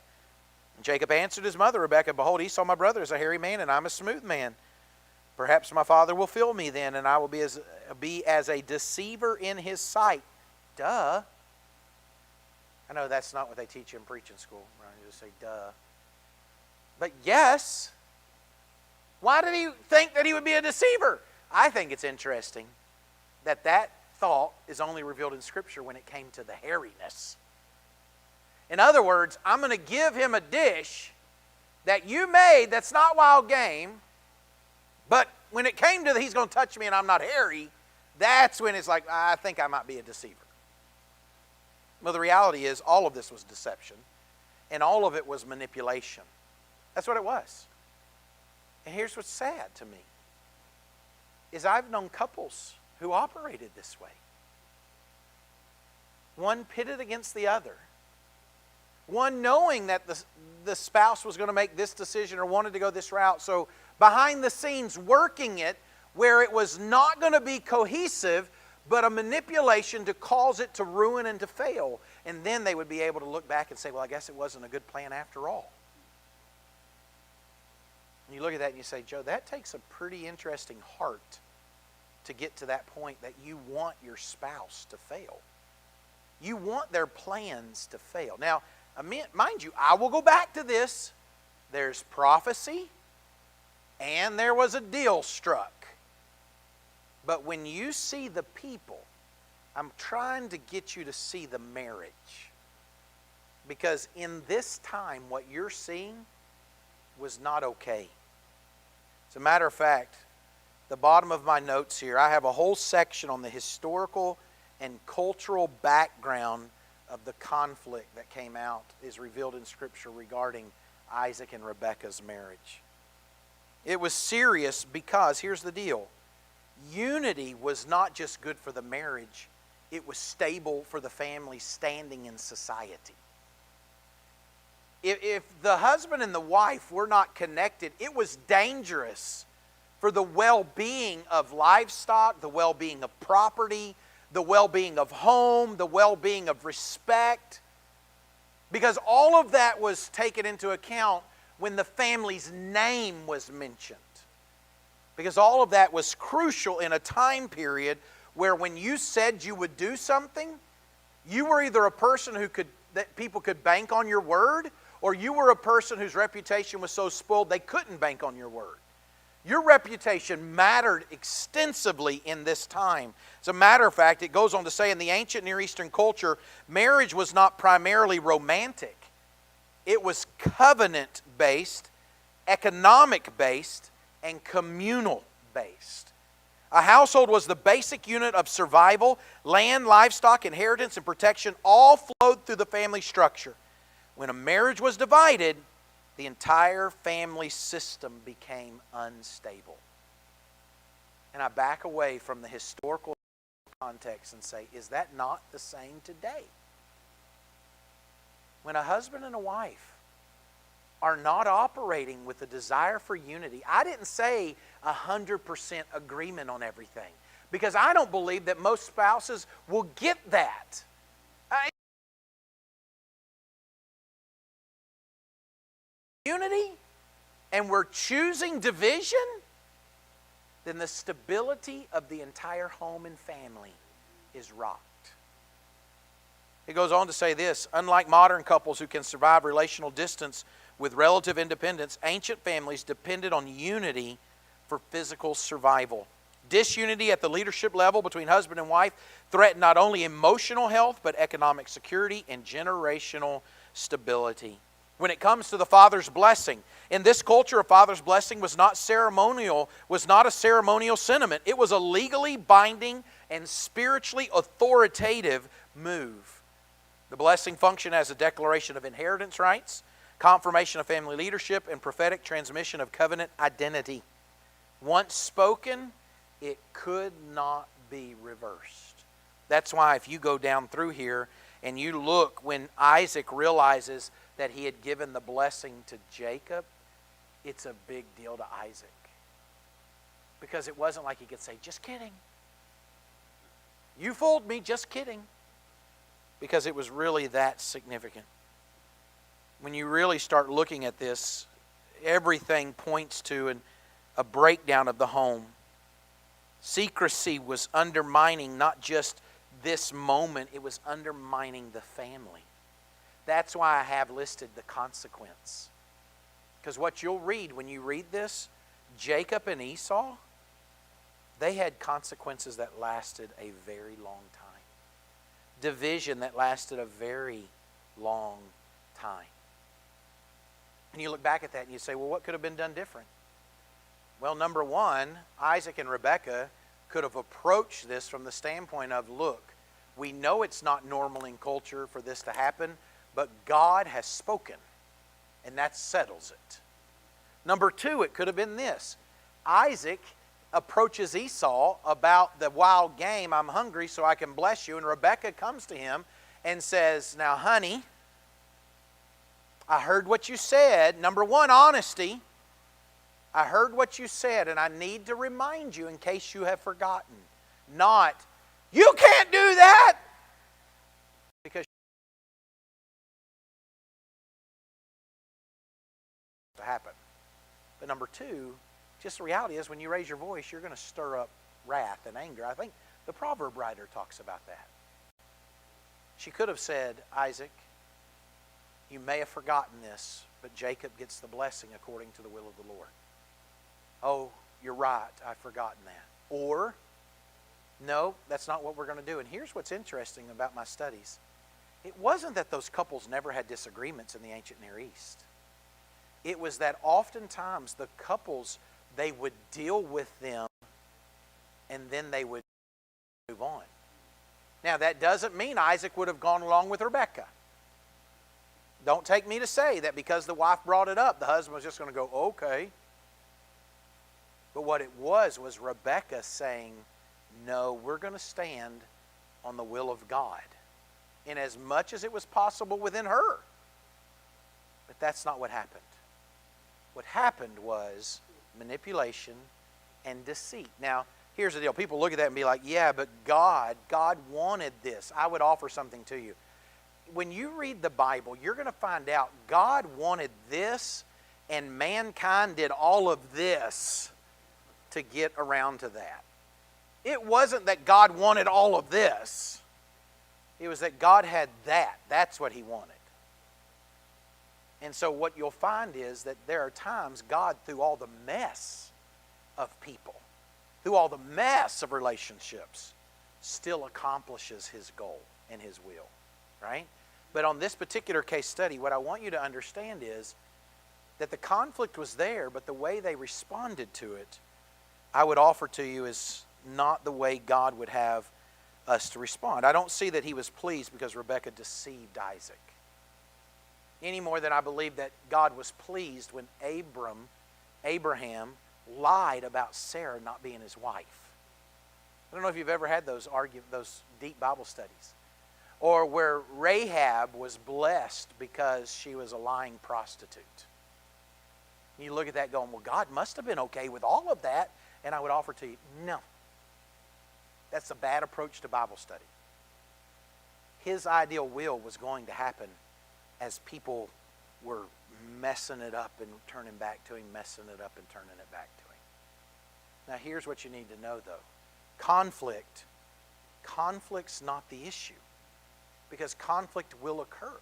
And Jacob answered his mother Rebekah, behold, Esau my brother is a hairy man, and I'm a smooth man. Perhaps my father will fill me then, and I will be as a deceiver in his sight. Duh. I know that's not what they teach you in preaching school, right? You just say duh. But yes. Why did he think that he would be a deceiver? I think it's interesting that thought is only revealed in Scripture when it came to the hairiness. In other words, I'm going to give him a dish that you made that's not wild game, but when it came to he's going to touch me and I'm not hairy, that's when it's like, I think I might be a deceiver. Well, the reality is all of this was deception, and all of it was manipulation. That's what it was. And here's what's sad to me, is I've known couples who operated this way. One pitted against the other. One knowing that the spouse was going to make this decision or wanted to go this route. So behind the scenes working it where it was not going to be cohesive, but a manipulation to cause it to ruin and to fail. And then they would be able to look back and say, well, I guess it wasn't a good plan after all. And you look at that and you say, Joe, that takes a pretty interesting heart to get to that point that you want your spouse to fail. You want their plans to fail. Now, mind you, I will go back to this. There's prophecy and there was a deal struck. But when you see the people, I'm trying to get you to see the marriage. Because in this time, what you're seeing was not okay. As a matter of fact, the bottom of my notes here, I have a whole section on the historical and cultural background of the conflict that came out, is revealed in Scripture regarding Isaac and Rebekah's marriage. It was serious because, here's the deal, unity was not just good for the marriage, it was stable for the family standing in society. If the husband and the wife were not connected, it was dangerous for the well-being of livestock, the well-being of property, the well-being of home, the well-being of respect. Because all of that was taken into account when the family's name was mentioned. Because all of that was crucial in a time period where when you said you would do something, you were either a person that people could bank on your word, or you were a person whose reputation was so spoiled they couldn't bank on your word. Your reputation mattered extensively in this time. As a matter of fact, it goes on to say in the ancient Near Eastern culture, marriage was not primarily romantic. It was covenant-based, economic-based, and communal-based. A household was the basic unit of survival. Land, livestock, inheritance, and protection all flowed through the family structure. When a marriage was divided, the entire family system became unstable. And I back away from the historical context and say, is that not the same today? When a husband and a wife are not operating with a desire for unity, I didn't say 100% agreement on everything, because I don't believe that most spouses will get that. Unity, and we're choosing division, then the stability of the entire home and family is rocked. It goes on to say this: unlike modern couples who can survive relational distance with relative independence, ancient families depended on unity for physical survival. Disunity at the leadership level between husband and wife threatened not only emotional health, but economic security and generational stability. When it comes to the father's blessing, in this culture, a father's blessing was not ceremonial, was not a ceremonial sentiment. It was a legally binding and spiritually authoritative move. The blessing functioned as a declaration of inheritance rights, confirmation of family leadership, and prophetic transmission of covenant identity. Once spoken, it could not be reversed. That's why if you go down through here and you look when Isaac realizes that he had given the blessing to Jacob, it's a big deal to Isaac. Because it wasn't like he could say, just kidding. You fooled me, just kidding. Because it was really that significant. When you really start looking at this, everything points to a breakdown of the home. Secrecy was undermining not just this moment, it was undermining the family. That's why I have listed the consequence. Because what you'll read when you read this, Jacob and Esau, they had consequences that lasted a very long time. Division that lasted a very long time. And you look back at that and you say, well, what could have been done different? Well, number one, Isaac and Rebekah could have approached this from the standpoint of, look, we know it's not normal in culture for this to happen, but God has spoken, and that settles it. Number two, it could have been this. Isaac approaches Esau about the wild game, I'm hungry so I can bless you, and Rebekah comes to him and says, now honey, I heard what you said. Number one, honesty. I heard what you said, and I need to remind you in case you have forgotten. Not, you can't do that! Because to happen. But number two, just the reality is when you raise your voice, you're going to stir up wrath and anger. I think the proverb writer talks about that. She could have said, Isaac, you may have forgotten this, but Jacob gets the blessing according to the will of the Lord. Oh, you're right, I've forgotten that. Or, no, that's not what we're going to do. And here's what's interesting about my studies. It wasn't that those couples never had disagreements in the ancient Near East. It was that oftentimes the couples they would deal with them, and then they would move on. Now, that doesn't mean Isaac would have gone along with Rebekah. Don't take me to say that because the wife brought it up, the husband was just going to go, okay. But what it was Rebekah saying, no, we're going to stand on the will of God in as much as it was possible within her. But that's not what happened. What happened was manipulation and deceit. Now, here's the deal. People look at that and be like, yeah, but God wanted this. I would offer something to you. When you read the Bible, you're going to find out God wanted this, and mankind did all of this to get around to that. It wasn't that God wanted all of this. It was that God had that. That's what He wanted. And so what you'll find is that there are times God, through all the mess of people, through all the mess of relationships, still accomplishes His goal and His will, right? But on this particular case study, what I want you to understand is that the conflict was there, but the way they responded to it, I would offer to you, is not the way God would have us to respond. I don't see that He was pleased because Rebekah deceived Isaac, any more than I believe that God was pleased when Abraham lied about Sarah not being his wife. I don't know if you've ever had those deep Bible studies. Or where Rahab was blessed because she was a lying prostitute. You look at that going, well, God must have been okay with all of that. And I would offer to you, no. That's a bad approach to Bible study. His ideal will was going to happen as people were messing it up and turning back to Him, messing it up and turning it back to Him. Now here's what you need to know though. Conflict's not the issue. Because conflict will occur.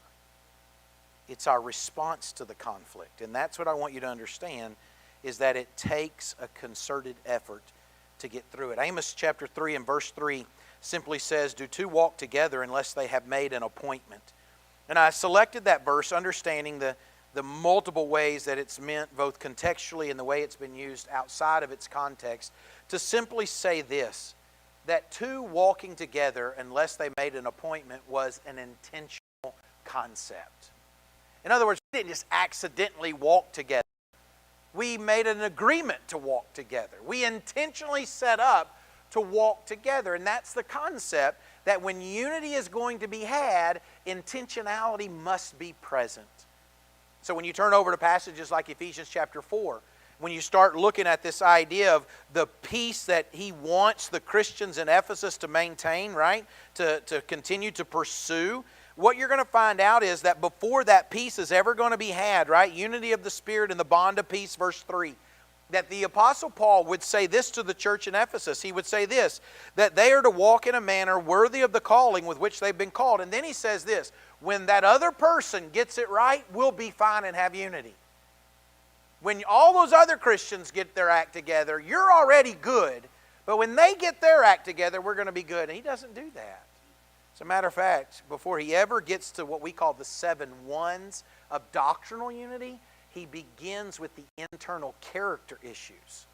It's our response to the conflict. And that's what I want you to understand, is that it takes a concerted effort to get through it. Amos chapter 3 and verse 3 simply says, do two walk together unless they have made an appointment? And I selected that verse understanding the multiple ways that it's meant both contextually and the way it's been used outside of its context to simply say this, that two walking together unless they made an appointment was an intentional concept. In other words, we didn't just accidentally walk together. We made an agreement to walk together. We intentionally set up to walk together. And that's the concept, that when unity is going to be had, intentionality must be present. So when you turn over to passages like Ephesians chapter 4, when you start looking at this idea of the peace that he wants the Christians in Ephesus to maintain, right? To continue to pursue, what you're going to find out is that before that peace is ever going to be had, right? Unity of the Spirit and the bond of peace, verse 3. That the Apostle Paul would say this to the church in Ephesus. He would say this, that they are to walk in a manner worthy of the calling with which they've been called. And then he says this, when that other person gets it right, we'll be fine and have unity. When all those other Christians get their act together, you're already good. But when they get their act together, we're going to be good. And he doesn't do that. As a matter of fact, before he ever gets to what we call the 7 ones of doctrinal unity, he begins with the internal character issues,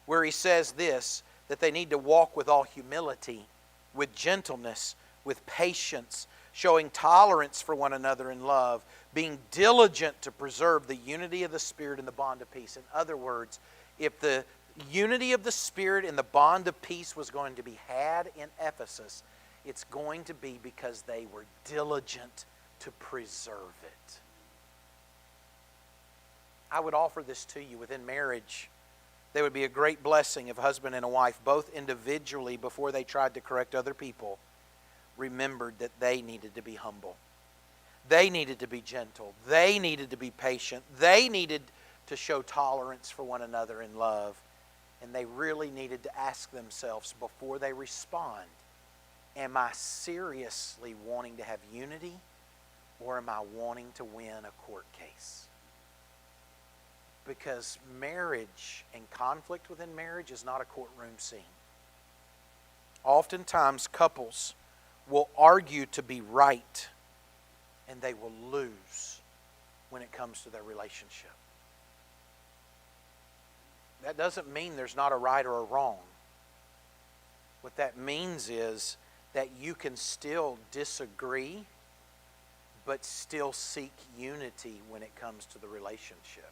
where he says this, that they need to walk with all humility, with gentleness, with patience, showing tolerance for one another in love, being diligent to preserve the unity of the Spirit and the bond of peace. In other words, if the unity of the Spirit and the bond of peace was going to be had in Ephesus, it's going to be because they were diligent to preserve it. I would offer this to you within marriage. There would be a great blessing if a husband and a wife, both individually, before they tried to correct other people, remembered that they needed to be humble. They needed to be gentle. They needed to be patient. They needed to show tolerance for one another in love. And they really needed to ask themselves before they respond, am I seriously wanting to have unity, or am I wanting to win a court case? Because marriage and conflict within marriage is not a courtroom scene. Oftentimes couples will argue to be right, and they will lose when it comes to their relationship. that doesn't mean there's not a right or a wrong. What that means is that you can still disagree, but still seek unity when it comes to the relationship.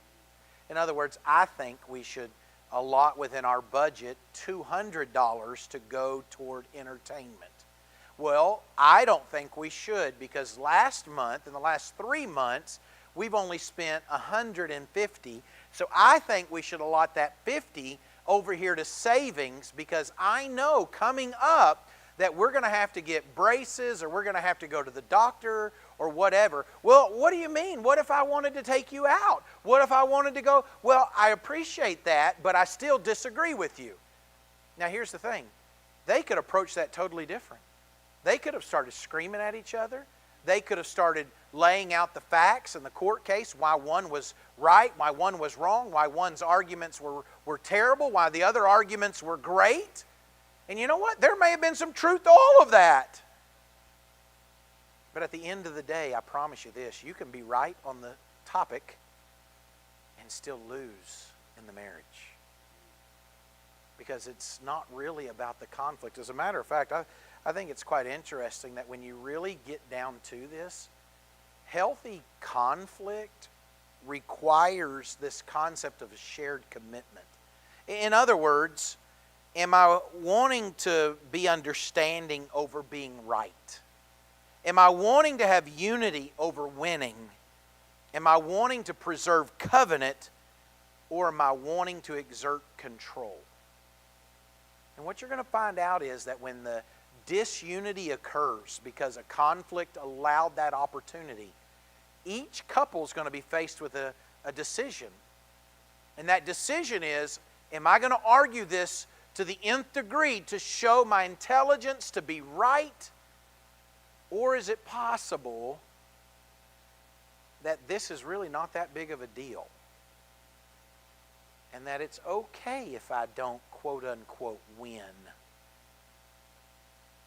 In other words, I think we should allot within our budget $200 to go toward entertainment. Well, I don't think we should, because last month, in the last 3 months, we've only spent $150. So I think we should allot that $50 over here to savings, because I know coming up that we're going to have to get braces, or we're going to have to go to the doctor or whatever. Well, what do you mean? What if I wanted to take you out? What if I wanted to go? Well, I appreciate that, but I still disagree with you. Now, here's the thing. They could approach that totally different. They could have started screaming at each other. They could have started laying out the facts in the court case, why one was right, why one was wrong, why one's arguments were terrible, why the other arguments were great. And you know what? There may have been some truth to all of that. But at the end of the day, I promise you this, you can be right on the topic and still lose in the marriage. Because it's not really about the conflict. As a matter of fact, I think it's quite interesting that when you really get down to this, healthy conflict requires this concept of a shared commitment. In other words, am I wanting to be understanding over being right? Am I wanting to have unity over winning? Am I wanting to preserve covenant, or am I wanting to exert control? And what you're going to find out is that when the disunity occurs because a conflict allowed that opportunity, each couple is going to be faced with a decision. And that decision is, am I going to argue this to the nth degree to show my intelligence to be right? Or is it possible that this is really not that big of a deal? And that it's okay if I don't quote unquote win?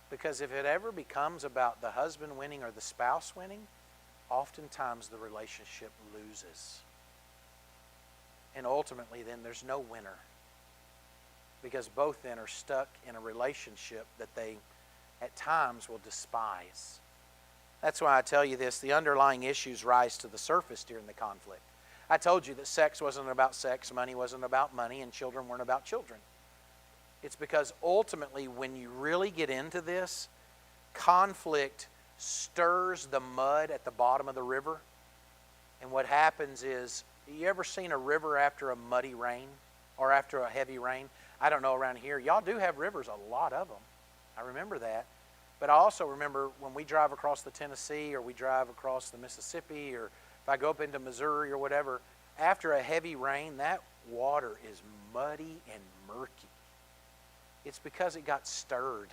Because if it ever becomes about the husband winning or the spouse winning, oftentimes the relationship loses. And ultimately then there's no winner. Because both then are stuck in a relationship that they at times will despise. That's why I tell you this, the underlying issues rise to the surface during the conflict. I told you that sex wasn't about sex, money wasn't about money, and children weren't about children. It's because ultimately when you really get into this, conflict stirs the mud at the bottom of the river. And what happens is, you ever seen a river after a muddy rain or after a heavy rain? I don't know around here. Y'all do have rivers, a lot of them. I remember that. But I also remember when we drive across the Tennessee, or we drive across the Mississippi, or if I go up into Missouri or whatever, after a heavy rain, that water is muddy and murky. It's because it got stirred.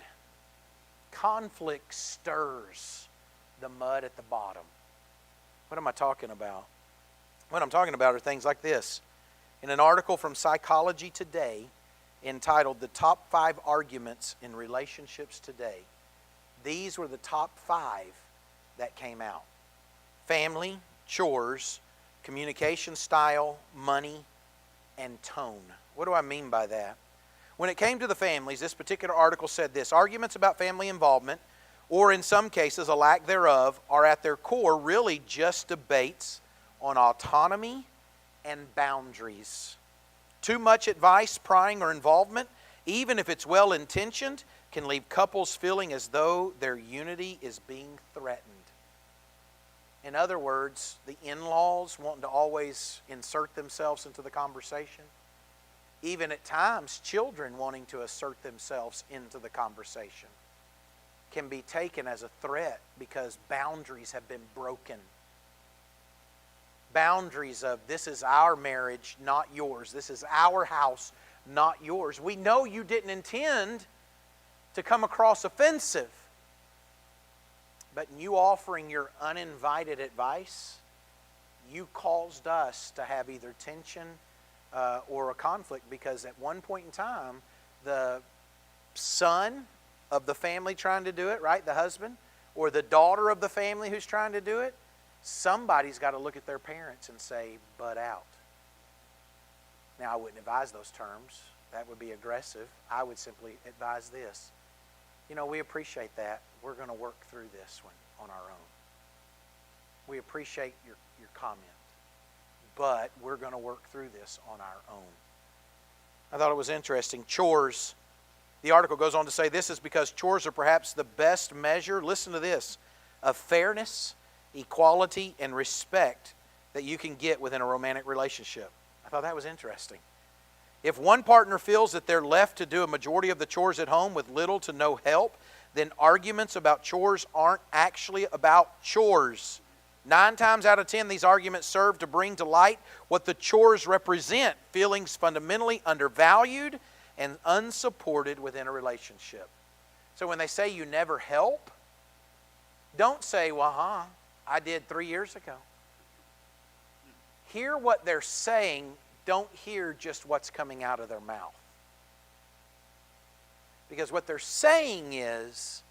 Conflict stirs the mud at the bottom. What am I talking about? What I'm talking about are things like this. In an article from Psychology Today entitled "The Top 5 Arguments in Relationships Today," these were the top 5 that came out. Family, chores, communication style, money, and tone. What do I mean by that? When it came to the families, this particular article said this: arguments about family involvement, or in some cases a lack thereof, are at their core really just debates on autonomy and boundaries. Too much advice, prying, or involvement, even if it's well-intentioned, can leave couples feeling as though their unity is being threatened. In other words, the in-laws wanting to always insert themselves into the conversation. Even at times, children wanting to assert themselves into the conversation can be taken as a threat because boundaries have been broken. Boundaries of, this is our marriage, not yours. This is our house, not yours. We know you didn't intend to come across offensive, but in you offering your uninvited advice, you caused us to have either tension or a conflict, because at one point in time, the son of the family trying to do it, right, the husband, or the daughter of the family who's trying to do it, somebody's got to look at their parents and say, "Butt out." Now, I wouldn't advise those terms. That would be aggressive. I would simply advise this. We appreciate that. We're going to work through this one on our own. We appreciate your comment, but we're going to work through this on our own. I thought it was interesting. Chores. The article goes on to say this is because chores are perhaps the best measure, listen to this, of fairness, equality, and respect that you can get within a romantic relationship. I thought that was interesting. If one partner feels that they're left to do a majority of the chores at home with little to no help, then arguments about chores aren't actually about chores. 9 times out of 10, these arguments serve to bring to light what the chores represent, feelings fundamentally undervalued and unsupported within a relationship. So when they say you never help, don't say, well, I did 3 years ago. Hear what they're saying. Don't hear just what's coming out of their mouth. Because what they're saying is,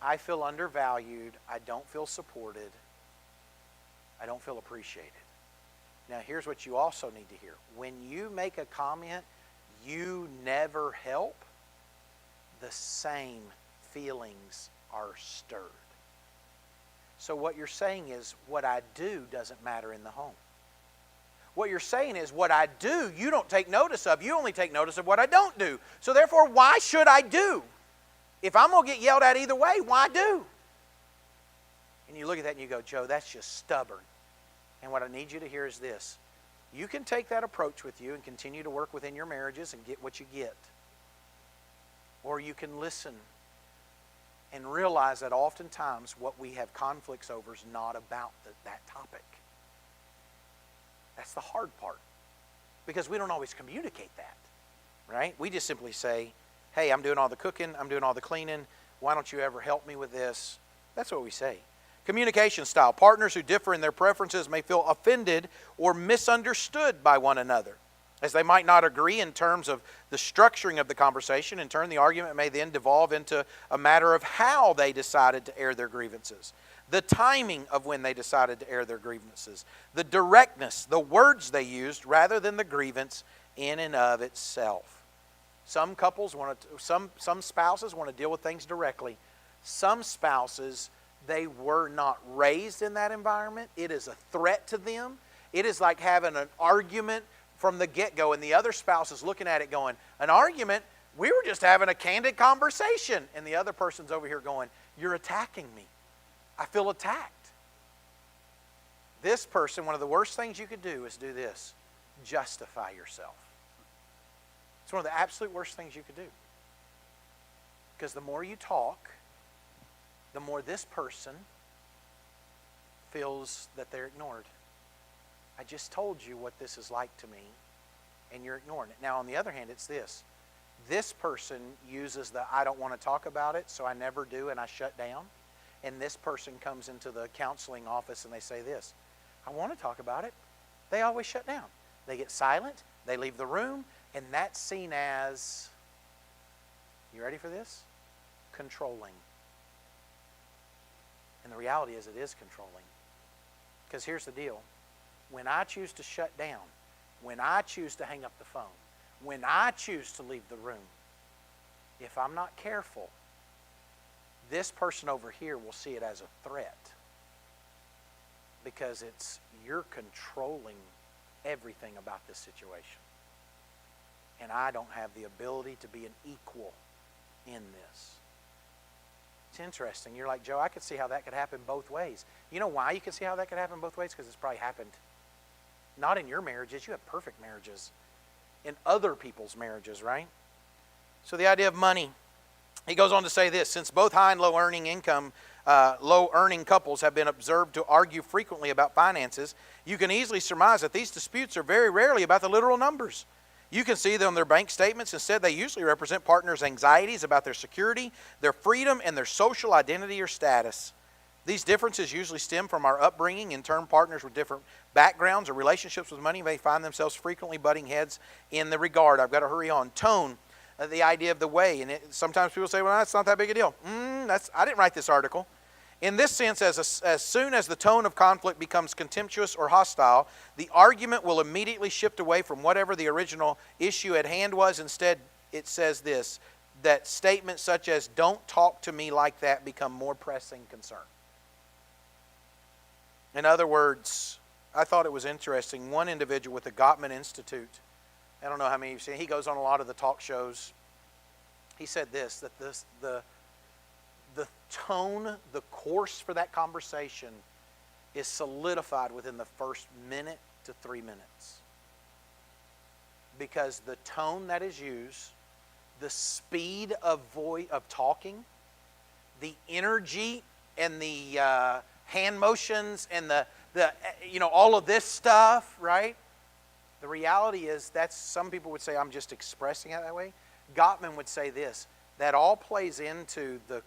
I feel undervalued, I don't feel supported, I don't feel appreciated. Now here's what you also need to hear. When you make a comment, you never help, the same feelings are stirred. So what you're saying is, what I do doesn't matter in the home. What you're saying is, what I do, you don't take notice of. You only take notice of what I don't do. So therefore, why should I do? If I'm going to get yelled at either way, why do? And you look at that and you go, Joe, that's just stubborn. And what I need you to hear is this. You can take that approach with you and continue to work within your marriages and get what you get. Or you can listen and realize that oftentimes what we have conflicts over is not about that topic. That's the hard part, because we don't always communicate that, right? We just simply say, hey, I'm doing all the cooking, I'm doing all the cleaning, why don't you ever help me with this? That's what we say. Communication style. Partners who differ in their preferences may feel offended or misunderstood by one another, as they might not agree in terms of the structuring of the conversation. In turn, the argument may then devolve into a matter of how they decided to air their grievances, the timing of when they decided to air their grievances, the directness, the words they used, rather than the grievance in and of itself. Some couples some spouses want to deal with things directly. Some spouses, they were not raised in that environment. It is a threat to them. It is like having an argument from the get-go, and the other spouse is looking at it going, an argument? We were just having a candid conversation. And the other person's over here going, you're attacking me. I feel attacked. This person, one of the worst things you could do is do this. Justify yourself. It's one of the absolute worst things you could do. Because the more you talk, the more this person feels that they're ignored. I just told you what this is like to me, and you're ignoring it. Now, on the other hand, it's this. This person uses the I don't want to talk about it, so I never do, and I shut down. And this person comes into the counseling office and they say this, I want to talk about it. They always shut down. They get silent, they leave the room, and that's seen as, you ready for this? Controlling. And the reality is it is controlling. Because here's the deal. When I choose to shut down, when I choose to hang up the phone, when I choose to leave the room, if I'm not careful, this person over here will see it as a threat, because you're controlling everything about this situation. And I don't have the ability to be an equal in this. It's interesting. You're like, Joe, I could see how that could happen both ways. You know why you can see how that could happen both ways? Because it's probably happened not in your marriages. You have perfect marriages. In other people's marriages, right? So the idea of money. He goes on to say this, since both high and low earning couples have been observed to argue frequently about finances, you can easily surmise that these disputes are very rarely about the literal numbers. You can see them on their bank statements. Instead, they usually represent partners' anxieties about their security, their freedom, and their social identity or status. These differences usually stem from our upbringing. In turn, partners with different backgrounds or relationships with money may find themselves frequently butting heads in the regard. I've got to hurry on. Tone. The idea of the way, and sometimes people say, well, that's not that big a deal. I didn't write this article. In this sense, as soon as the tone of conflict becomes contemptuous or hostile, the argument will immediately shift away from whatever the original issue at hand was. Instead, it says this, that statements such as, "Don't talk to me like that," become more pressing concern. In other words, I thought it was interesting. One individual with the Gottman Institute, I don't know how many you've seen, he goes on a lot of the talk shows. He said this, that the tone, the course for that conversation is solidified within the first minute to 3 minutes. Because the tone that is used, the speed of talking, the energy and the hand motions and the all of this stuff, right? The reality is some people would say, I'm just expressing it that way. Gottman would say this, that all plays into the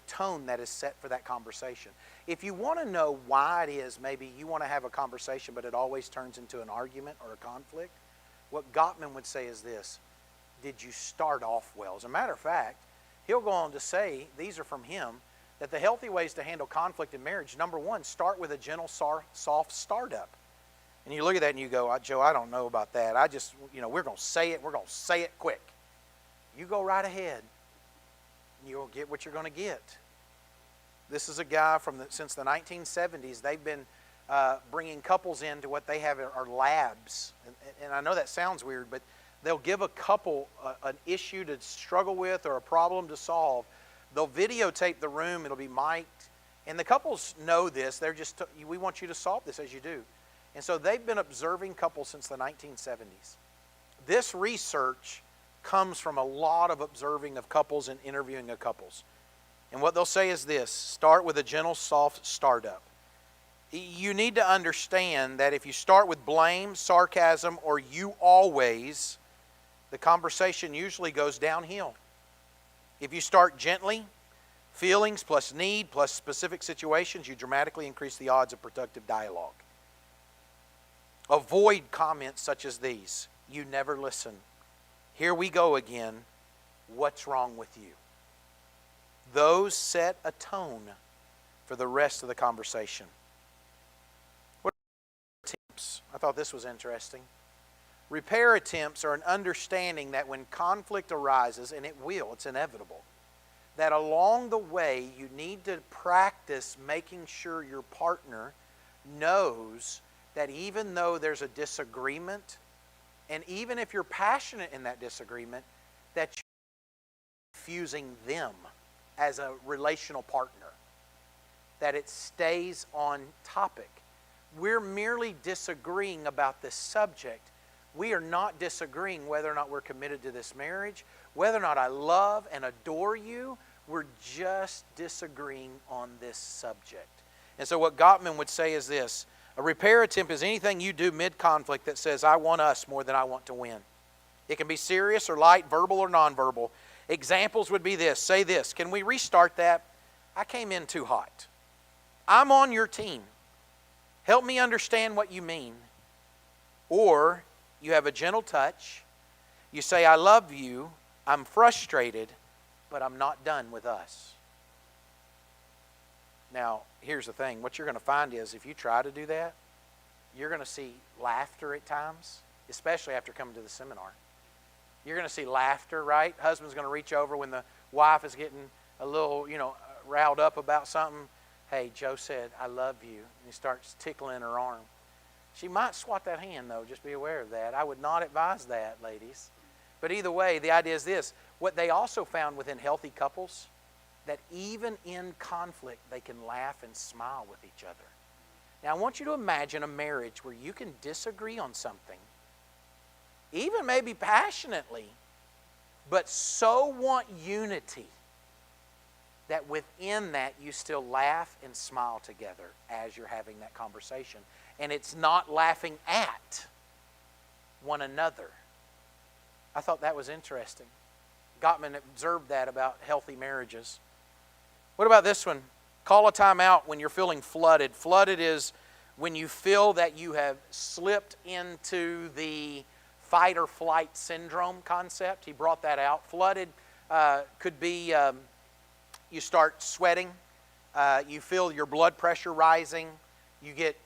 tone that is set for that conversation. If you want to know why it is maybe you want to have a conversation but it always turns into an argument or a conflict, what Gottman would say is this, did you start off well? As a matter of fact, he'll go on to say, these are from him, that the healthy ways to handle conflict in marriage, number one, start with a gentle, soft startup. And you look at that and you go, Joe, I don't know about that. I just, we're going to say it quick. You go right ahead. You'll get what you're going to get. This is a guy since the 1970s. They've been bringing couples into what they have are labs. And I know that sounds weird, but they'll give a couple an issue to struggle with or a problem to solve. They'll videotape the room. It'll be mic'd. And the couples know this. They're just, we want you to solve this as you do. And so they've been observing couples since the 1970s. This research comes from a lot of observing of couples and interviewing of couples. And what they'll say is this, start with a gentle, soft startup. You need to understand that if you start with blame, sarcasm, or you always, the conversation usually goes downhill. If you start gently, feelings plus need plus specific situations, you dramatically increase the odds of productive dialogue. Avoid comments such as these. You never listen. Here we go again. What's wrong with you? Those set a tone for the rest of the conversation. What are attempts? I thought this was interesting. Repair attempts are an understanding that when conflict arises, and it will, it's inevitable, that along the way you need to practice making sure your partner knows that even though there's a disagreement, and even if you're passionate in that disagreement, that you're confusing them as a relational partner, that it stays on topic. We're merely disagreeing about this subject. We are not disagreeing whether or not we're committed to this marriage, whether or not I love and adore you. We're just disagreeing on this subject. And so what Gottman would say is this, a repair attempt is anything you do mid-conflict that says, I want us more than I want to win. It can be serious or light, verbal or nonverbal. Examples would be this. Say this. Can we restart that? I came in too hot. I'm on your team. Help me understand what you mean. Or you have a gentle touch. You say, I love you. I'm frustrated, but I'm not done with us. Now, here's the thing. What you're going to find is if you try to do that, you're going to see laughter at times, especially after coming to the seminar. You're going to see laughter, right? Husband's going to reach over when the wife is getting a little, riled up about something. Hey, Joe said, I love you. And he starts tickling her arm. She might swat that hand, though. Just be aware of that. I would not advise that, ladies. But either way, the idea is this. What they also found within healthy couples, that even in conflict, they can laugh and smile with each other. Now, I want you to imagine a marriage where you can disagree on something, even maybe passionately, but so want unity that within that you still laugh and smile together as you're having that conversation. And it's not laughing at one another. I thought that was interesting. Gottman observed that about healthy marriages. What about this one? Call a timeout when you're feeling flooded. Flooded is when you feel that you have slipped into the fight or flight syndrome concept. He brought that out. Flooded could be you start sweating. You feel your blood pressure rising. You get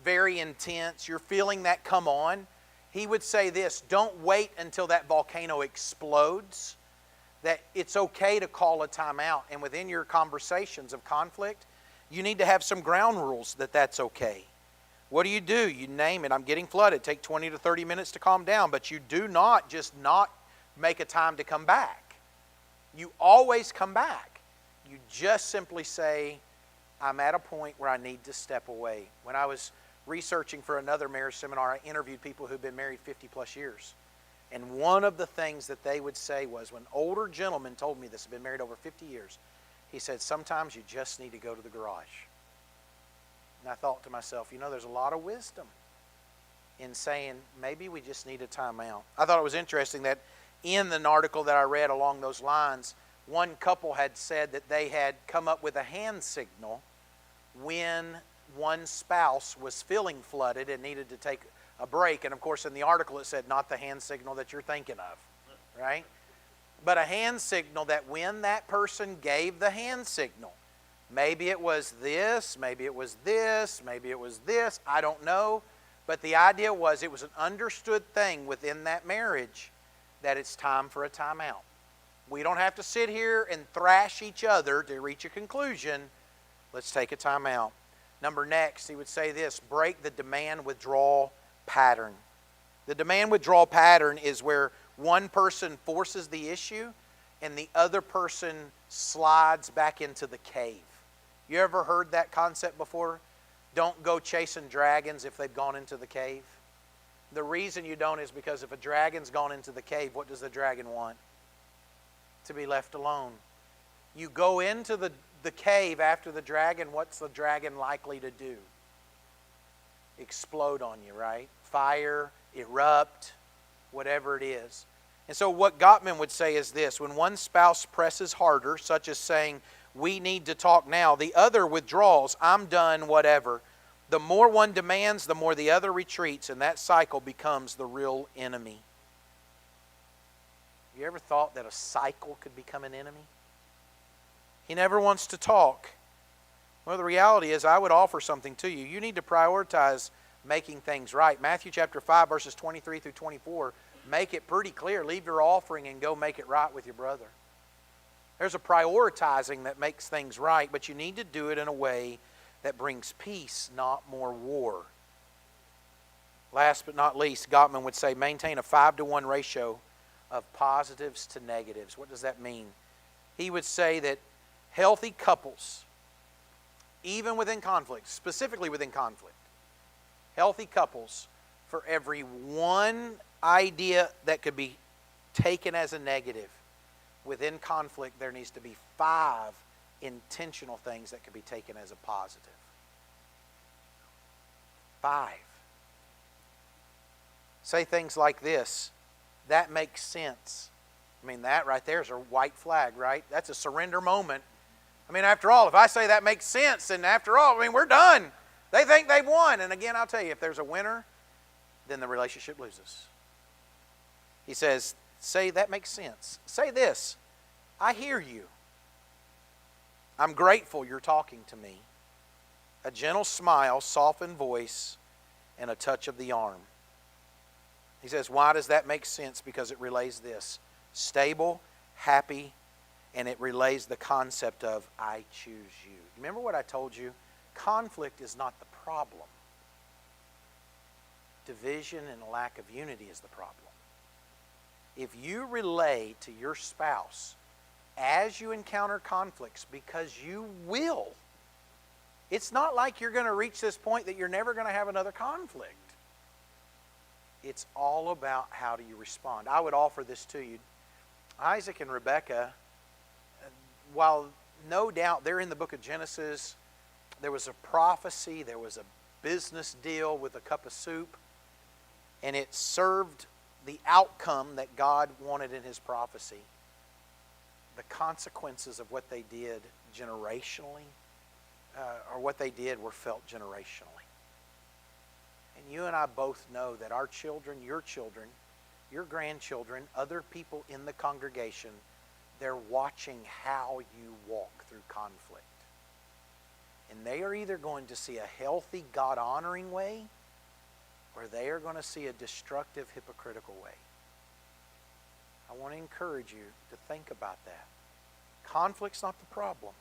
very intense. You're feeling that come on. He would say this: don't wait until that volcano explodes. That it's okay to call a timeout. And within your conversations of conflict, you need to have some ground rules that that's okay. What do? You name it. I'm getting flooded. Take 20 to 30 minutes to calm down. But you do not just not make a time to come back. You always come back. You just simply say, I'm at a point where I need to step away. When I was researching for another marriage seminar, I interviewed people who've been married 50 plus years. And one of the things that they would say was, when older gentlemen told me this, have been married over 50 years, he said, sometimes you just need to go to the garage. And I thought to myself, there's a lot of wisdom in saying maybe we just need a timeout. I thought it was interesting that in an article that I read along those lines, one couple had said that they had come up with a hand signal when one spouse was feeling flooded and needed to take a break. And of course in the article it said not the hand signal that you're thinking of, right? But a hand signal that when that person gave the hand signal, maybe it was this, maybe it was this, maybe it was this, I don't know. But the idea was it was an understood thing within that marriage that it's time for a timeout. We don't have to sit here and thrash each other to reach a conclusion. Let's take a timeout. Next, he would say this: break the demand-withdrawal pattern. The demand-withdrawal pattern is where one person forces the issue and the other person slides back into the cave. You ever heard that concept before? Don't go chasing dragons if they've gone into the cave. The reason you don't is because if a dragon's gone into the cave, what does the dragon want? To be left alone. You go into the cave after the dragon, what's the dragon likely to do? Explode on you, right? Fire, erupt, whatever it is. And so what Gottman would say is this: when one spouse presses harder, such as saying, we need to talk now, the other withdraws, I'm done, whatever. The more one demands, the more the other retreats, and that cycle becomes the real enemy. You ever thought that a cycle could become an enemy? He never wants to talk. Well, the reality is, I would offer something to you. You need to prioritize making things right. Matthew chapter 5, verses 23 through 24, make it pretty clear. Leave your offering and go make it right with your brother. There's a prioritizing that makes things right, but you need to do it in a way that brings peace, not more war. Last but not least, Gottman would say, maintain a 5-to-1 ratio of positives to negatives. What does that mean? He would say that healthy couples, even within conflict, specifically within conflict, healthy couples, for every one idea that could be taken as a negative, within conflict there needs to be 5 intentional things that could be taken as a positive. 5. Say things like this: that makes sense. I mean, that right there is a white flag, right? That's a surrender moment. I mean, after all, if I say that makes sense, then after all, we're done. They think they've won. And again, I'll tell you, if there's a winner, then the relationship loses. He says, say that makes sense. Say this: I hear you. I'm grateful you're talking to me. A gentle smile, softened voice, and a touch of the arm. He says, why does that make sense? Because it relays this: stable, happy, and it relays the concept of I choose you. Remember what I told you? Conflict is not the problem. Division and a lack of unity is the problem. If you relay to your spouse as you encounter conflicts, because you will, it's not like you're going to reach this point that you're never going to have another conflict. It's all about how do you respond. I would offer this to you. Isaac and Rebekah, while no doubt they're in the book of Genesis, there was a prophecy, there was a business deal with a cup of soup, and it served the outcome that God wanted in His prophecy. The consequences of what they did generationally, or what they did were felt generationally. And you and I both know that our children, your grandchildren, other people in the congregation, they're watching how you walk through conflict. And they are either going to see a healthy, God-honoring way, or they are going to see a destructive, hypocritical way. I want to encourage you to think about that. Conflict's not the problem.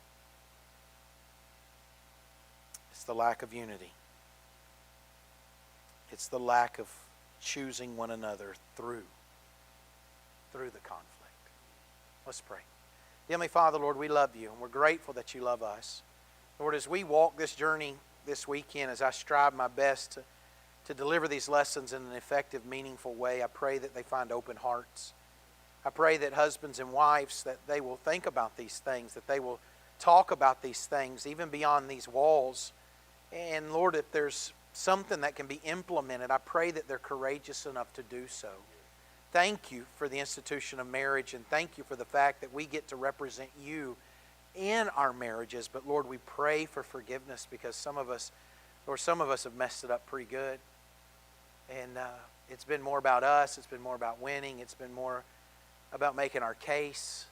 It's the lack of unity. It's the lack of choosing one another through the conflict. Let's pray. Heavenly Father, Lord, we love you, and we're grateful that you love us. Lord, as we walk this journey this weekend, as I strive my best to deliver these lessons in an effective, meaningful way, I pray that they find open hearts. I pray that husbands and wives, that they will think about these things, that they will talk about these things, even beyond these walls. And Lord, if there's something that can be implemented, I pray that they're courageous enough to do so. Thank you for the institution of marriage, and thank you for the fact that we get to represent you in our marriages. But Lord, we pray for forgiveness, because some of us have messed it up pretty good. And it's been more about us. It's been more about winning. It's been more about making our case.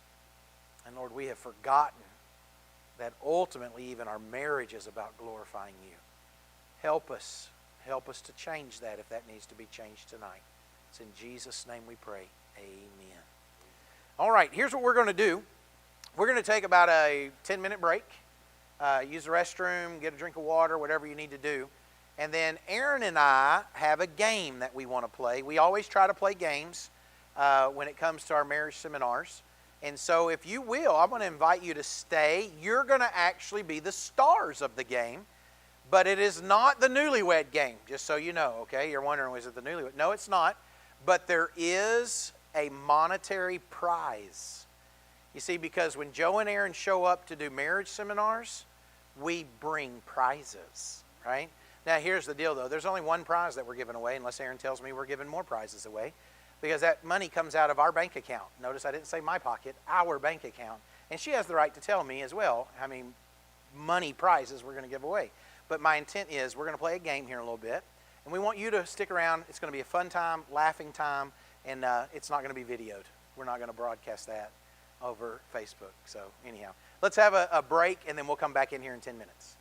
And Lord, we have forgotten that ultimately even our marriage is about glorifying you. Help us to change that if that needs to be changed tonight. It's in Jesus' name we pray. Amen. All right, here's what we're going to do. We're going to take about a 10-minute break. Use the restroom, get a drink of water, whatever you need to do. And then Aaron and I have a game that we want to play. We always try to play games when it comes to our marriage seminars. And so if you will, I'm going to invite you to stay. You're going to actually be the stars of the game. But it is not the newlywed game, just so you know, okay? You're wondering, is it the newlywed? No, it's not. But there is a monetary prize. You see, because when Joe and Aaron show up to do marriage seminars, we bring prizes, right? Now, here's the deal, though. There's only one prize that we're giving away, unless Aaron tells me we're giving more prizes away, because that money comes out of our bank account. Notice I didn't say my pocket, our bank account. And she has the right to tell me as well how many money prizes we're going to give away. But my intent is we're going to play a game here in a little bit, and we want you to stick around. It's going to be a fun time, laughing time, and it's not going to be videoed. We're not going to broadcast that over Facebook. So anyhow, let's have a break, and then we'll come back in here in 10 minutes.